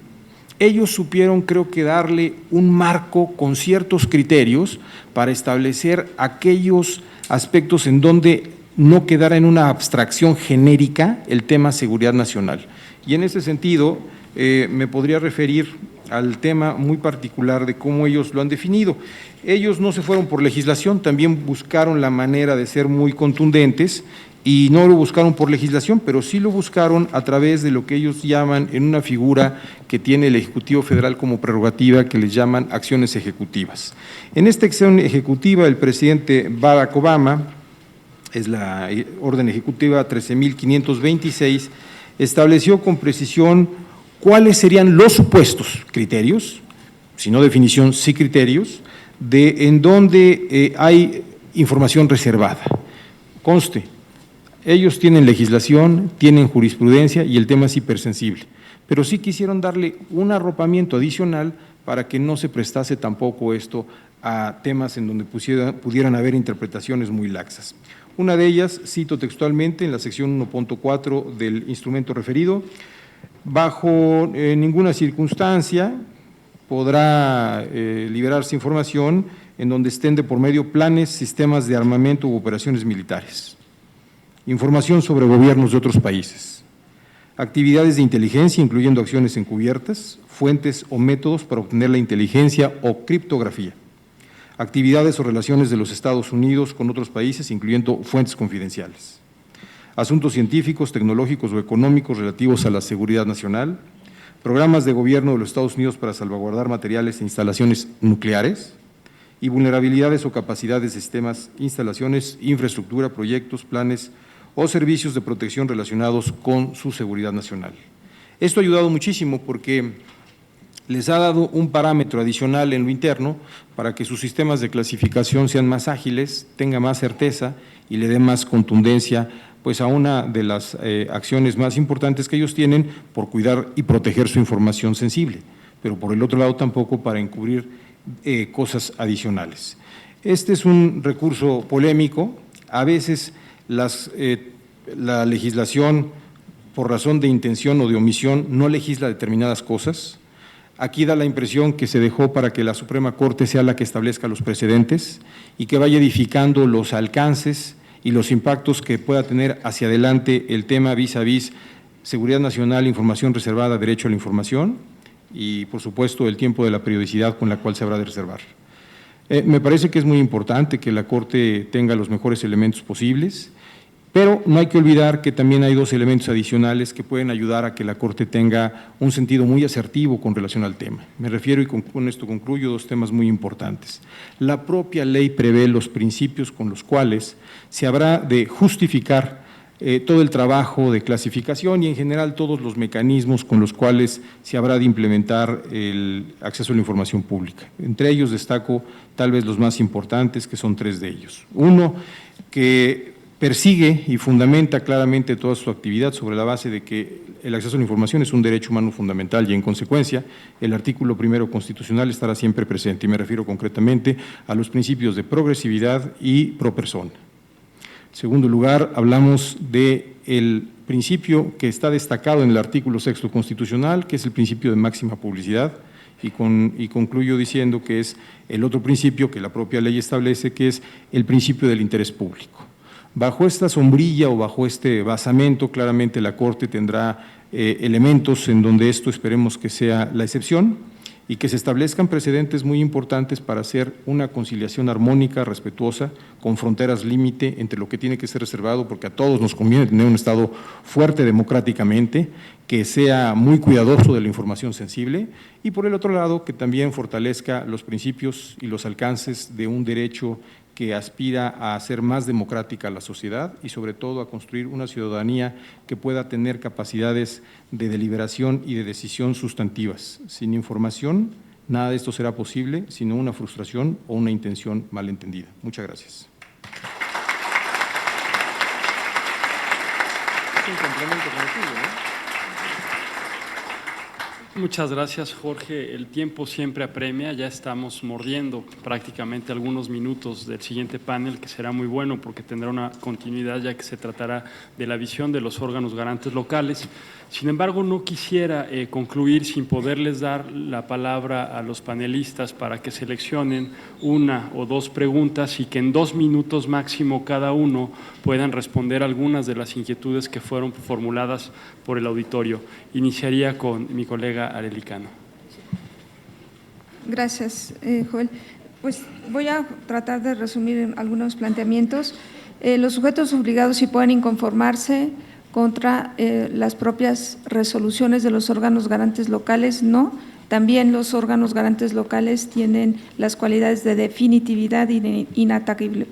ellos supieron, creo que, darle un marco con ciertos criterios para establecer aquellos aspectos en donde no quedara en una abstracción genérica el tema seguridad nacional. Y en ese sentido, me podría referir al tema muy particular de cómo ellos lo han definido. Ellos no se fueron por legislación, también buscaron la manera de ser muy contundentes y no lo buscaron por legislación, pero sí lo buscaron a través de lo que ellos llaman en una figura que tiene el Ejecutivo Federal como prerrogativa, que les llaman acciones ejecutivas. En esta acción ejecutiva, el presidente Barack Obama, es la orden ejecutiva 13.526, estableció con precisión cuáles serían los supuestos criterios, si no definición, sí criterios, de en donde hay información reservada. Conste, ellos tienen legislación, tienen jurisprudencia y el tema es hipersensible, pero sí quisieron darle un arropamiento adicional para que no se prestase tampoco esto a temas en donde pudieran haber interpretaciones muy laxas. Una de ellas, cito textualmente en la sección 1.4 del instrumento referido, bajo ninguna circunstancia podrá liberarse información en donde estén de por medio planes, sistemas de armamento u operaciones militares. Información sobre gobiernos de otros países, actividades de inteligencia, incluyendo acciones encubiertas, fuentes o métodos para obtener la inteligencia o criptografía, actividades o relaciones de los Estados Unidos con otros países, incluyendo fuentes confidenciales, asuntos científicos, tecnológicos o económicos relativos a la seguridad nacional, programas de gobierno de los Estados Unidos para salvaguardar materiales e instalaciones nucleares, y vulnerabilidades o capacidades de sistemas, instalaciones, infraestructura, proyectos, planes o servicios de protección relacionados con su seguridad nacional. Esto ha ayudado muchísimo porque les ha dado un parámetro adicional en lo interno para que sus sistemas de clasificación sean más ágiles, tengan más certeza y le den más contundencia pues a una de las acciones más importantes que ellos tienen por cuidar y proteger su información sensible, pero por el otro lado tampoco para encubrir cosas adicionales. Este es un recurso polémico, a veces la legislación por razón de intención o de omisión no legisla determinadas cosas. Aquí da la impresión que se dejó para que la Suprema Corte sea la que establezca los precedentes y que vaya edificando los alcances y los impactos que pueda tener hacia adelante el tema vis a vis seguridad nacional, información reservada, derecho a la información y, por supuesto, el tiempo de la periodicidad con la cual se habrá de reservar. Me parece que es muy importante que la Corte tenga los mejores elementos posibles, pero no hay que olvidar que también hay dos elementos adicionales que pueden ayudar a que la Corte tenga un sentido muy asertivo con relación al tema. Me refiero, y con esto concluyo, dos temas muy importantes. La propia ley prevé los principios con los cuales se habrá de justificar todo el trabajo de clasificación y en general todos los mecanismos con los cuales se habrá de implementar el acceso a la información pública. Entre ellos destaco tal vez los más importantes, que son tres de ellos. Uno, que persigue y fundamenta claramente toda su actividad sobre la base de que el acceso a la información es un derecho humano fundamental y, en consecuencia, el artículo 1 constitucional estará siempre presente, y me refiero concretamente a los principios de progresividad y pro persona. En segundo lugar, hablamos del principio que está destacado en el artículo 6 constitucional, que es el principio de máxima publicidad, y concluyo diciendo que es el otro principio que la propia ley establece, que es el principio del interés público. Bajo esta sombrilla o bajo este basamento, claramente la Corte tendrá elementos en donde esto esperemos que sea la excepción y que se establezcan precedentes muy importantes para hacer una conciliación armónica, respetuosa, con fronteras límite entre lo que tiene que ser reservado, porque a todos nos conviene tener un Estado fuerte democráticamente, que sea muy cuidadoso de la información sensible, y por el otro lado, que también fortalezca los principios y los alcances de un derecho que aspira a hacer más democrática la sociedad y sobre todo a construir una ciudadanía que pueda tener capacidades de deliberación y de decisión sustantivas. Sin información, nada de esto será posible, sino una frustración o una intención malentendida. Muchas gracias. Muchas gracias, Jorge. El tiempo siempre apremia, ya estamos mordiendo prácticamente algunos minutos del siguiente panel, que será muy bueno porque tendrá una continuidad, ya que se tratará de la visión de los órganos garantes locales. Sin embargo, no quisiera concluir sin poderles dar la palabra a los panelistas para que seleccionen una o dos preguntas y que en 2 minutos máximo cada uno puedan responder algunas de las inquietudes que fueron formuladas por el auditorio. Iniciaría con mi colega Arely Cano. Gracias, Joel. Pues voy a tratar de resumir algunos planteamientos. Los sujetos obligados sí pueden inconformarse contra las propias resoluciones de los órganos garantes locales, no. También los órganos garantes locales tienen las cualidades de definitividad y de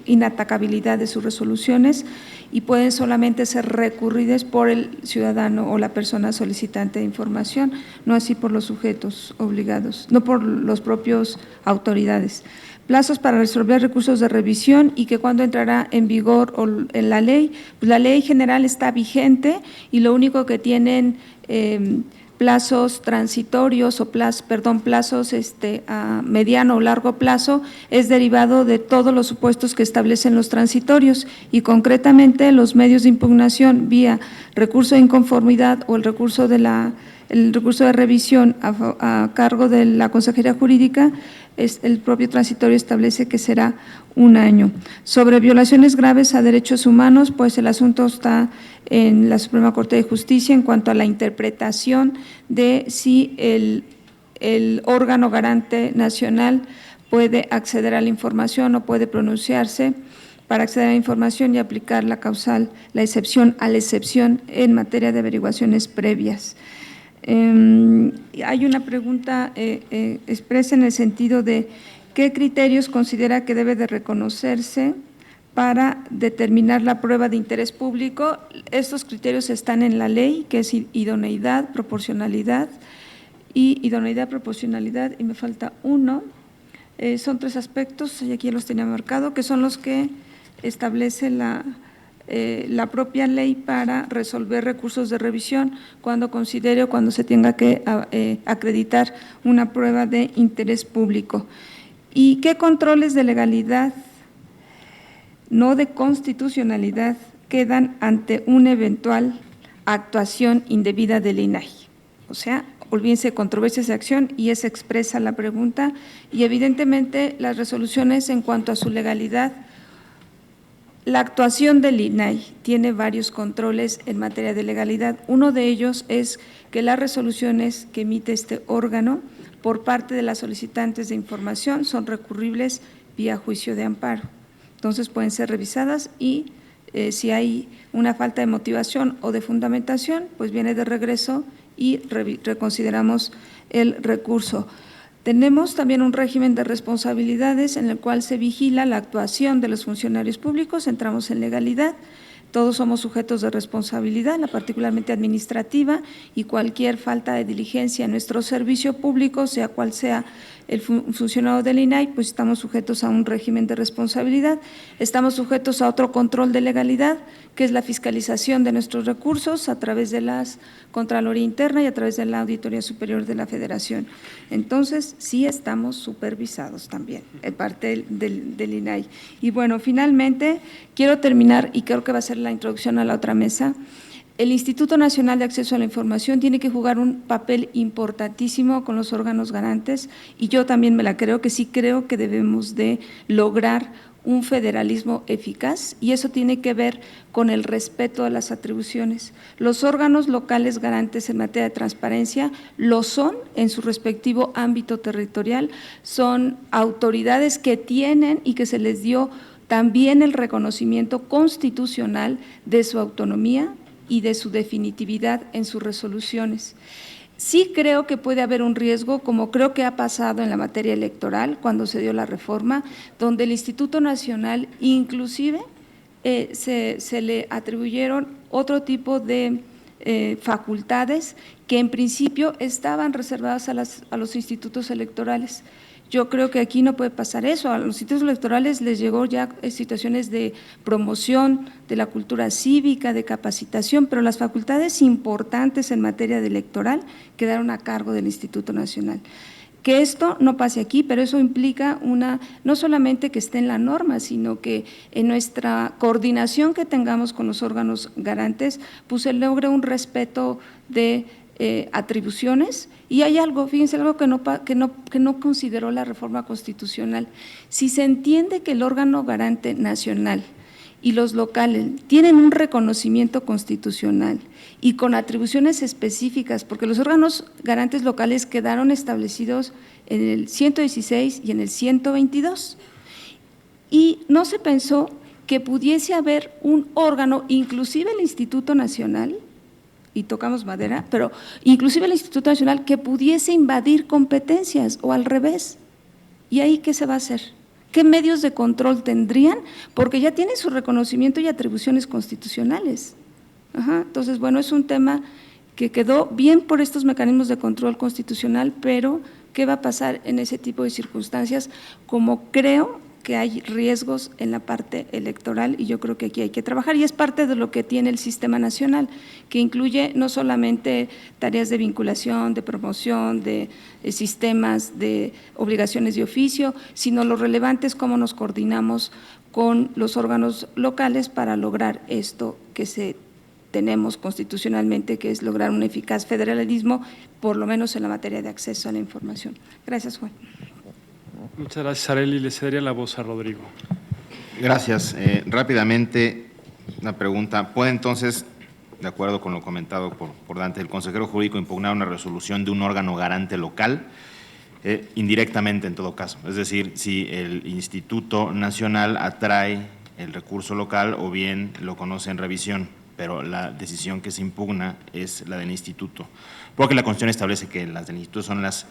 inatacabilidad de sus resoluciones y pueden solamente ser recurridas por el ciudadano o la persona solicitante de información, no así por los sujetos obligados, no por los propios autoridades. Plazos para resolver recursos de revisión y que cuando entrará en vigor en la ley, pues la ley general está vigente y lo único que tienen plazos transitorios o plazos a mediano o largo plazo es derivado de todos los supuestos que establecen los transitorios y concretamente los medios de impugnación vía recurso de inconformidad o el recurso de revisión a cargo de la Consejería Jurídica. El propio transitorio establece que será 1 año. Sobre violaciones graves a derechos humanos, pues el asunto está en la Suprema Corte de Justicia en cuanto a la interpretación de si el órgano garante nacional puede acceder a la información o puede pronunciarse para acceder a la información y aplicar la causal, la excepción a la excepción en materia de averiguaciones previas. Hay una pregunta expresa en el sentido de qué criterios considera que debe de reconocerse para determinar la prueba de interés público. Estos criterios están en la ley, que es idoneidad, proporcionalidad y me falta uno. Son 3 aspectos, y aquí los tenía marcado, que son los que establece la propia ley para resolver recursos de revisión cuando considere o cuando se tenga que acreditar una prueba de interés público. ¿Y qué controles de legalidad, no de constitucionalidad, quedan ante una eventual actuación indebida del INAI? O sea, olvídense de controversias de acción y es expresa la pregunta y evidentemente las resoluciones en cuanto a su legalidad. La actuación del INAI tiene varios controles en materia de legalidad. Uno de ellos es que las resoluciones que emite este órgano por parte de las solicitantes de información son recurribles vía juicio de amparo. Entonces pueden ser revisadas y si hay una falta de motivación o de fundamentación, pues viene de regreso y reconsideramos el recurso. Tenemos también un régimen de responsabilidades en el cual se vigila la actuación de los funcionarios públicos, entramos en legalidad, todos somos sujetos de responsabilidad, la particularmente administrativa, y cualquier falta de diligencia en nuestro servicio público, sea cual sea el funcionario del INAI, pues estamos sujetos a un régimen de responsabilidad, estamos sujetos a otro control de legalidad, que es la fiscalización de nuestros recursos a través de la Contraloría Interna y a través de la Auditoría Superior de la Federación. Entonces, sí estamos supervisados también, en parte del INAI. Y bueno, finalmente, quiero terminar, y creo que va a ser la introducción a la otra mesa. El Instituto Nacional de Acceso a la Información tiene que jugar un papel importantísimo con los órganos garantes, y yo también me la creo, que sí creo que debemos de lograr un federalismo eficaz, y eso tiene que ver con el respeto a las atribuciones. Los órganos locales garantes en materia de transparencia lo son en su respectivo ámbito territorial, son autoridades que tienen y que se les dio también el reconocimiento constitucional de su autonomía y de su definitividad en sus resoluciones. Sí creo que puede haber un riesgo, como creo que ha pasado en la materia electoral cuando se dio la reforma, donde el Instituto Nacional inclusive se le atribuyeron otro tipo de facultades que en principio estaban reservadas a los institutos electorales. Yo creo que aquí no puede pasar eso. A los institutos electorales les llegó ya situaciones de promoción de la cultura cívica, de capacitación, pero las facultades importantes en materia de electoral quedaron a cargo del Instituto Nacional. Que esto no pase aquí, pero eso implica no solamente que esté en la norma, sino que en nuestra coordinación que tengamos con los órganos garantes, pues se logre un respeto de atribuciones. Y hay algo, fíjense, algo que no consideró la reforma constitucional. Si se entiende que el órgano garante nacional y los locales tienen un reconocimiento constitucional y con atribuciones específicas, porque los órganos garantes locales quedaron establecidos en el 116 y en el 122, y no se pensó que pudiese haber un órgano, inclusive el Instituto Nacional, y tocamos madera, pero inclusive el Instituto Nacional, que pudiese invadir competencias o al revés. ¿Y ahí qué se va a hacer? ¿Qué medios de control tendrían? Porque ya tienen su reconocimiento y atribuciones constitucionales. Entonces, bueno, es un tema que quedó bien por estos mecanismos de control constitucional, pero ¿qué va a pasar en ese tipo de circunstancias? Como creo que hay riesgos en la parte electoral, y yo creo que aquí hay que trabajar, y es parte de lo que tiene el sistema nacional, que incluye no solamente tareas de vinculación, de promoción, de sistemas, de obligaciones de oficio, sino lo relevante es cómo nos coordinamos con los órganos locales para lograr esto que tenemos constitucionalmente, que es lograr un eficaz federalismo, por lo menos en la materia de acceso a la información. Gracias, Juan. Muchas gracias, Arely. Le cedería la voz a Rodrigo. Gracias. Rápidamente, una pregunta. ¿Puede entonces, de acuerdo con lo comentado por Dante, el consejero jurídico impugnar una resolución de un órgano garante local? Indirectamente, en todo caso. Es decir, si el Instituto Nacional atrae el recurso local o bien lo conoce en revisión, pero la decisión que se impugna es la del instituto. Porque la Constitución establece que las del instituto son las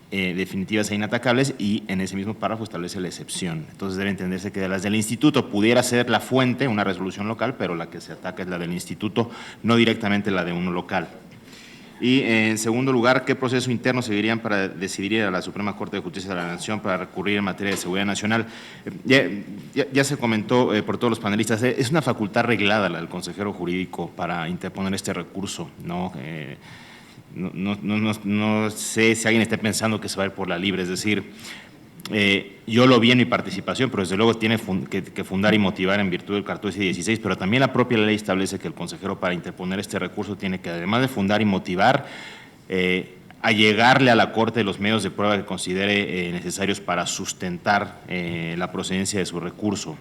definitivas e inatacables, y en ese mismo párrafo establece la excepción. Entonces debe entenderse que de las del instituto pudiera ser la fuente, una resolución local, pero la que se ataca es la del instituto, no directamente la de uno local. Y en segundo lugar, ¿qué proceso interno seguirían para decidir ir a la Suprema Corte de Justicia de la Nación para recurrir en materia de seguridad nacional? Ya se comentó por todos los panelistas, es una facultad reglada la del consejero jurídico para interponer este recurso, ¿no? No sé si alguien esté pensando que se va a ir por la libre, es decir, yo lo vi en mi participación, pero desde luego tiene que fundar y motivar en virtud del cartón 16, pero también la propia ley establece que el consejero para interponer este recurso tiene que, además de fundar y motivar, allegarle a la Corte los medios de prueba que considere necesarios para sustentar la procedencia de su recurso.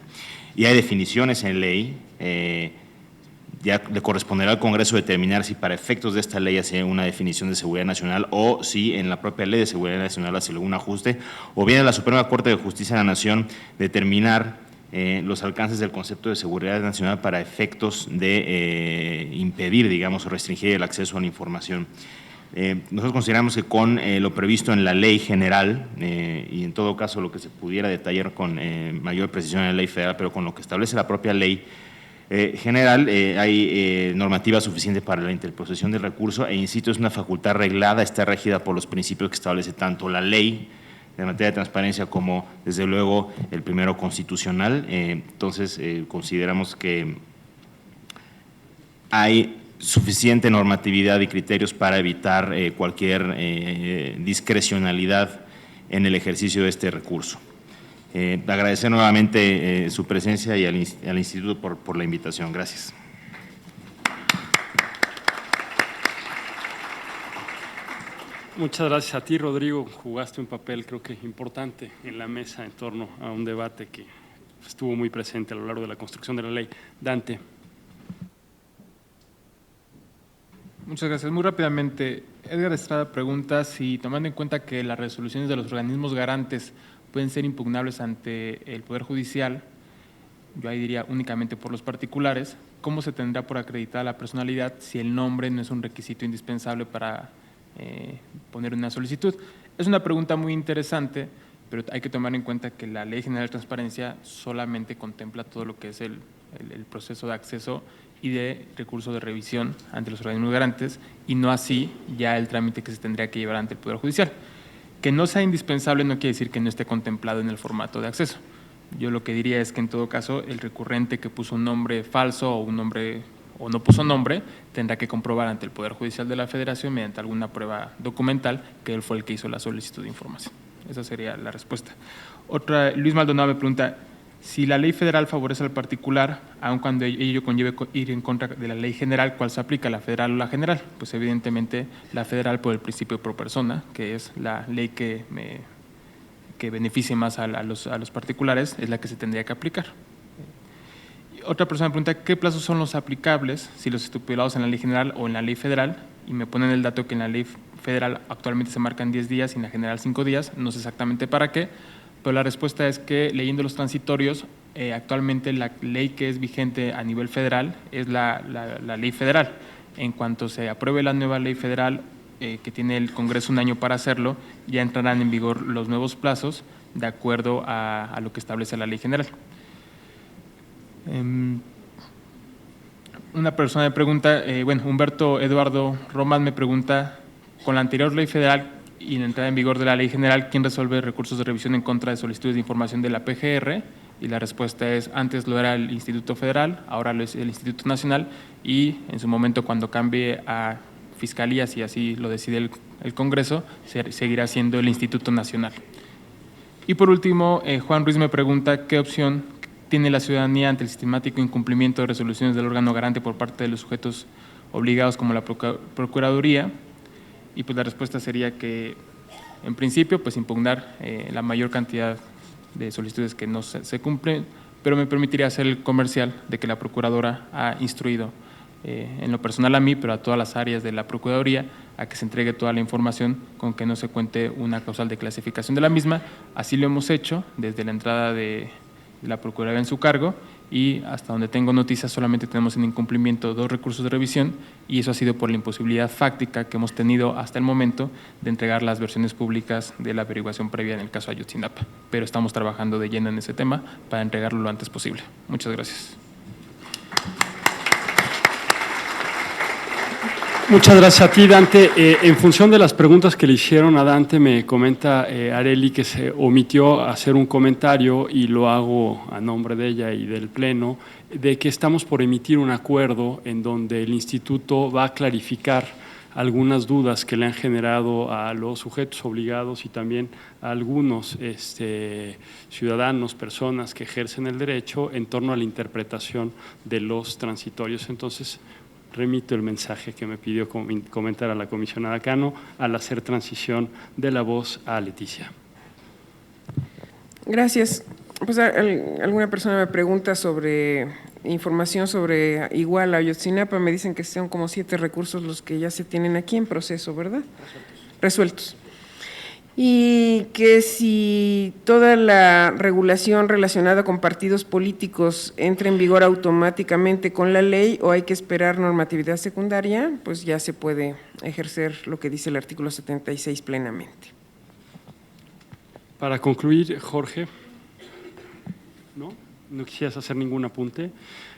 Y hay definiciones en ley. Ya le corresponderá al Congreso determinar si para efectos de esta ley hace una definición de seguridad nacional, o si en la propia ley de seguridad nacional hace algún ajuste, o bien a la Suprema Corte de Justicia de la Nación determinar los alcances del concepto de seguridad nacional para efectos de impedir, digamos, o restringir el acceso a la información. Nosotros consideramos que con lo previsto en la ley general, y en todo caso lo que se pudiera detallar con mayor precisión en la ley federal, pero con lo que establece la propia ley general, hay normativa suficiente para la interposición del recurso, e insisto, es una facultad reglada, está regida por los principios que establece tanto la ley de materia de transparencia como, desde luego, el primero constitucional. Entonces, consideramos que hay suficiente normatividad y criterios para evitar cualquier discrecionalidad en el ejercicio de este recurso. Agradecer nuevamente su presencia y al Instituto por la invitación. Gracias. Muchas gracias a ti, Rodrigo. Jugaste un papel, creo que importante, en la mesa en torno a un debate que estuvo muy presente a lo largo de la construcción de la ley. Dante. Muchas gracias. Muy rápidamente, Edgar Estrada pregunta si, tomando en cuenta que las resoluciones de los organismos garantes pueden ser impugnables ante el Poder Judicial, yo ahí diría únicamente por los particulares, ¿cómo se tendrá por acreditada la personalidad si el nombre no es un requisito indispensable para poner una solicitud? Es una pregunta muy interesante, pero hay que tomar en cuenta que la Ley General de Transparencia solamente contempla todo lo que es el proceso de acceso y de recurso de revisión ante los organismos garantes, y no así ya el trámite que se tendría que llevar ante el Poder Judicial. Que no sea indispensable no quiere decir que no esté contemplado en el formato de acceso. Yo lo que diría es que en todo caso el recurrente que puso un nombre falso o un nombre o no puso nombre, tendrá que comprobar ante el Poder Judicial de la Federación mediante alguna prueba documental que él fue el que hizo la solicitud de información. Esa sería la respuesta. Luis Maldonado me pregunta si la ley federal favorece al particular, aun cuando ello conlleve ir en contra de la ley general, ¿cuál se aplica, la federal o la general? Pues evidentemente la federal por el principio pro persona, que es la ley que beneficie más a los particulares, es la que se tendría que aplicar. Otra persona me pregunta qué plazos son los aplicables, si los estipulados en la ley general o en la ley federal, y me ponen el dato que en la ley federal actualmente se marcan 10 días y en la general 5 días, no sé exactamente para qué, pero la respuesta es que leyendo los transitorios, actualmente la ley que es vigente a nivel federal es la ley federal. En cuanto se apruebe la nueva ley federal, que tiene el Congreso un año para hacerlo, ya entrarán en vigor los nuevos plazos de acuerdo a lo que establece la ley general. Una persona me pregunta, Humberto Eduardo Román me pregunta, con la anterior ley federal y la entrada en vigor de la ley general, ¿quién resuelve recursos de revisión en contra de solicitudes de información de la PGR? Y la respuesta es, antes lo era el Instituto Federal, ahora lo es el Instituto Nacional, y en su momento cuando cambie a fiscalías y así lo decide el Congreso, seguirá siendo el Instituto Nacional. Y por último, Juan Ruiz me pregunta qué opción tiene la ciudadanía ante el sistemático incumplimiento de resoluciones del órgano garante por parte de los sujetos obligados como la Procuraduría, y pues la respuesta sería que en principio pues impugnar la mayor cantidad de solicitudes que no se cumplen, pero me permitiría hacer el comercial de que la Procuradora ha instruido en lo personal a mí, pero a todas las áreas de la Procuraduría, a que se entregue toda la información con que no se cuente una causal de clasificación de la misma. Así lo hemos hecho desde la entrada de la Procuraduría en su cargo, y hasta donde tengo noticias solamente tenemos en incumplimiento 2 recursos de revisión, y eso ha sido por la imposibilidad fáctica que hemos tenido hasta el momento de entregar las versiones públicas de la averiguación previa en el caso Ayotzinapa. Pero estamos trabajando de lleno en ese tema para entregarlo lo antes posible. Muchas gracias. Muchas gracias a ti, Dante. En función de las preguntas que le hicieron a Dante, me comenta Arely que se omitió hacer un comentario, y lo hago a nombre de ella y del Pleno, de que estamos por emitir un acuerdo en donde el Instituto va a clarificar algunas dudas que le han generado a los sujetos obligados y también a algunos ciudadanos, personas que ejercen el derecho en torno a la interpretación de los transitorios. Entonces, remito el mensaje que me pidió comentar a la comisionada Cano al hacer transición de la voz a Leticia. Gracias. Pues alguna persona me pregunta sobre información sobre igual Ayotzinapa. Me dicen que son como 7 recursos los que ya se tienen aquí en proceso, ¿verdad? Resueltos. Y que si toda la regulación relacionada con partidos políticos entra en vigor automáticamente con la ley o hay que esperar normatividad secundaria, pues ya se puede ejercer lo que dice el artículo 76 plenamente. Para concluir, Jorge, ¿no quisieras hacer ningún apunte?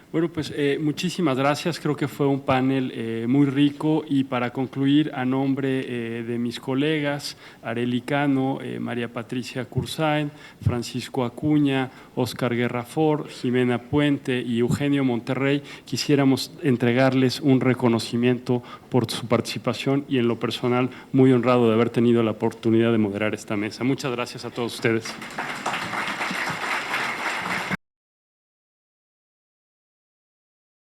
Bueno, pues muchísimas gracias. Creo que fue un panel muy rico y para concluir, a nombre de mis colegas, Arely Cano, María Patricia Cursain, Francisco Acuña, Óscar Guerrafort, Jimena Puente y Eugenio Monterrey, quisiéramos entregarles un reconocimiento por su participación y en lo personal muy honrado de haber tenido la oportunidad de moderar esta mesa. Muchas gracias a todos ustedes.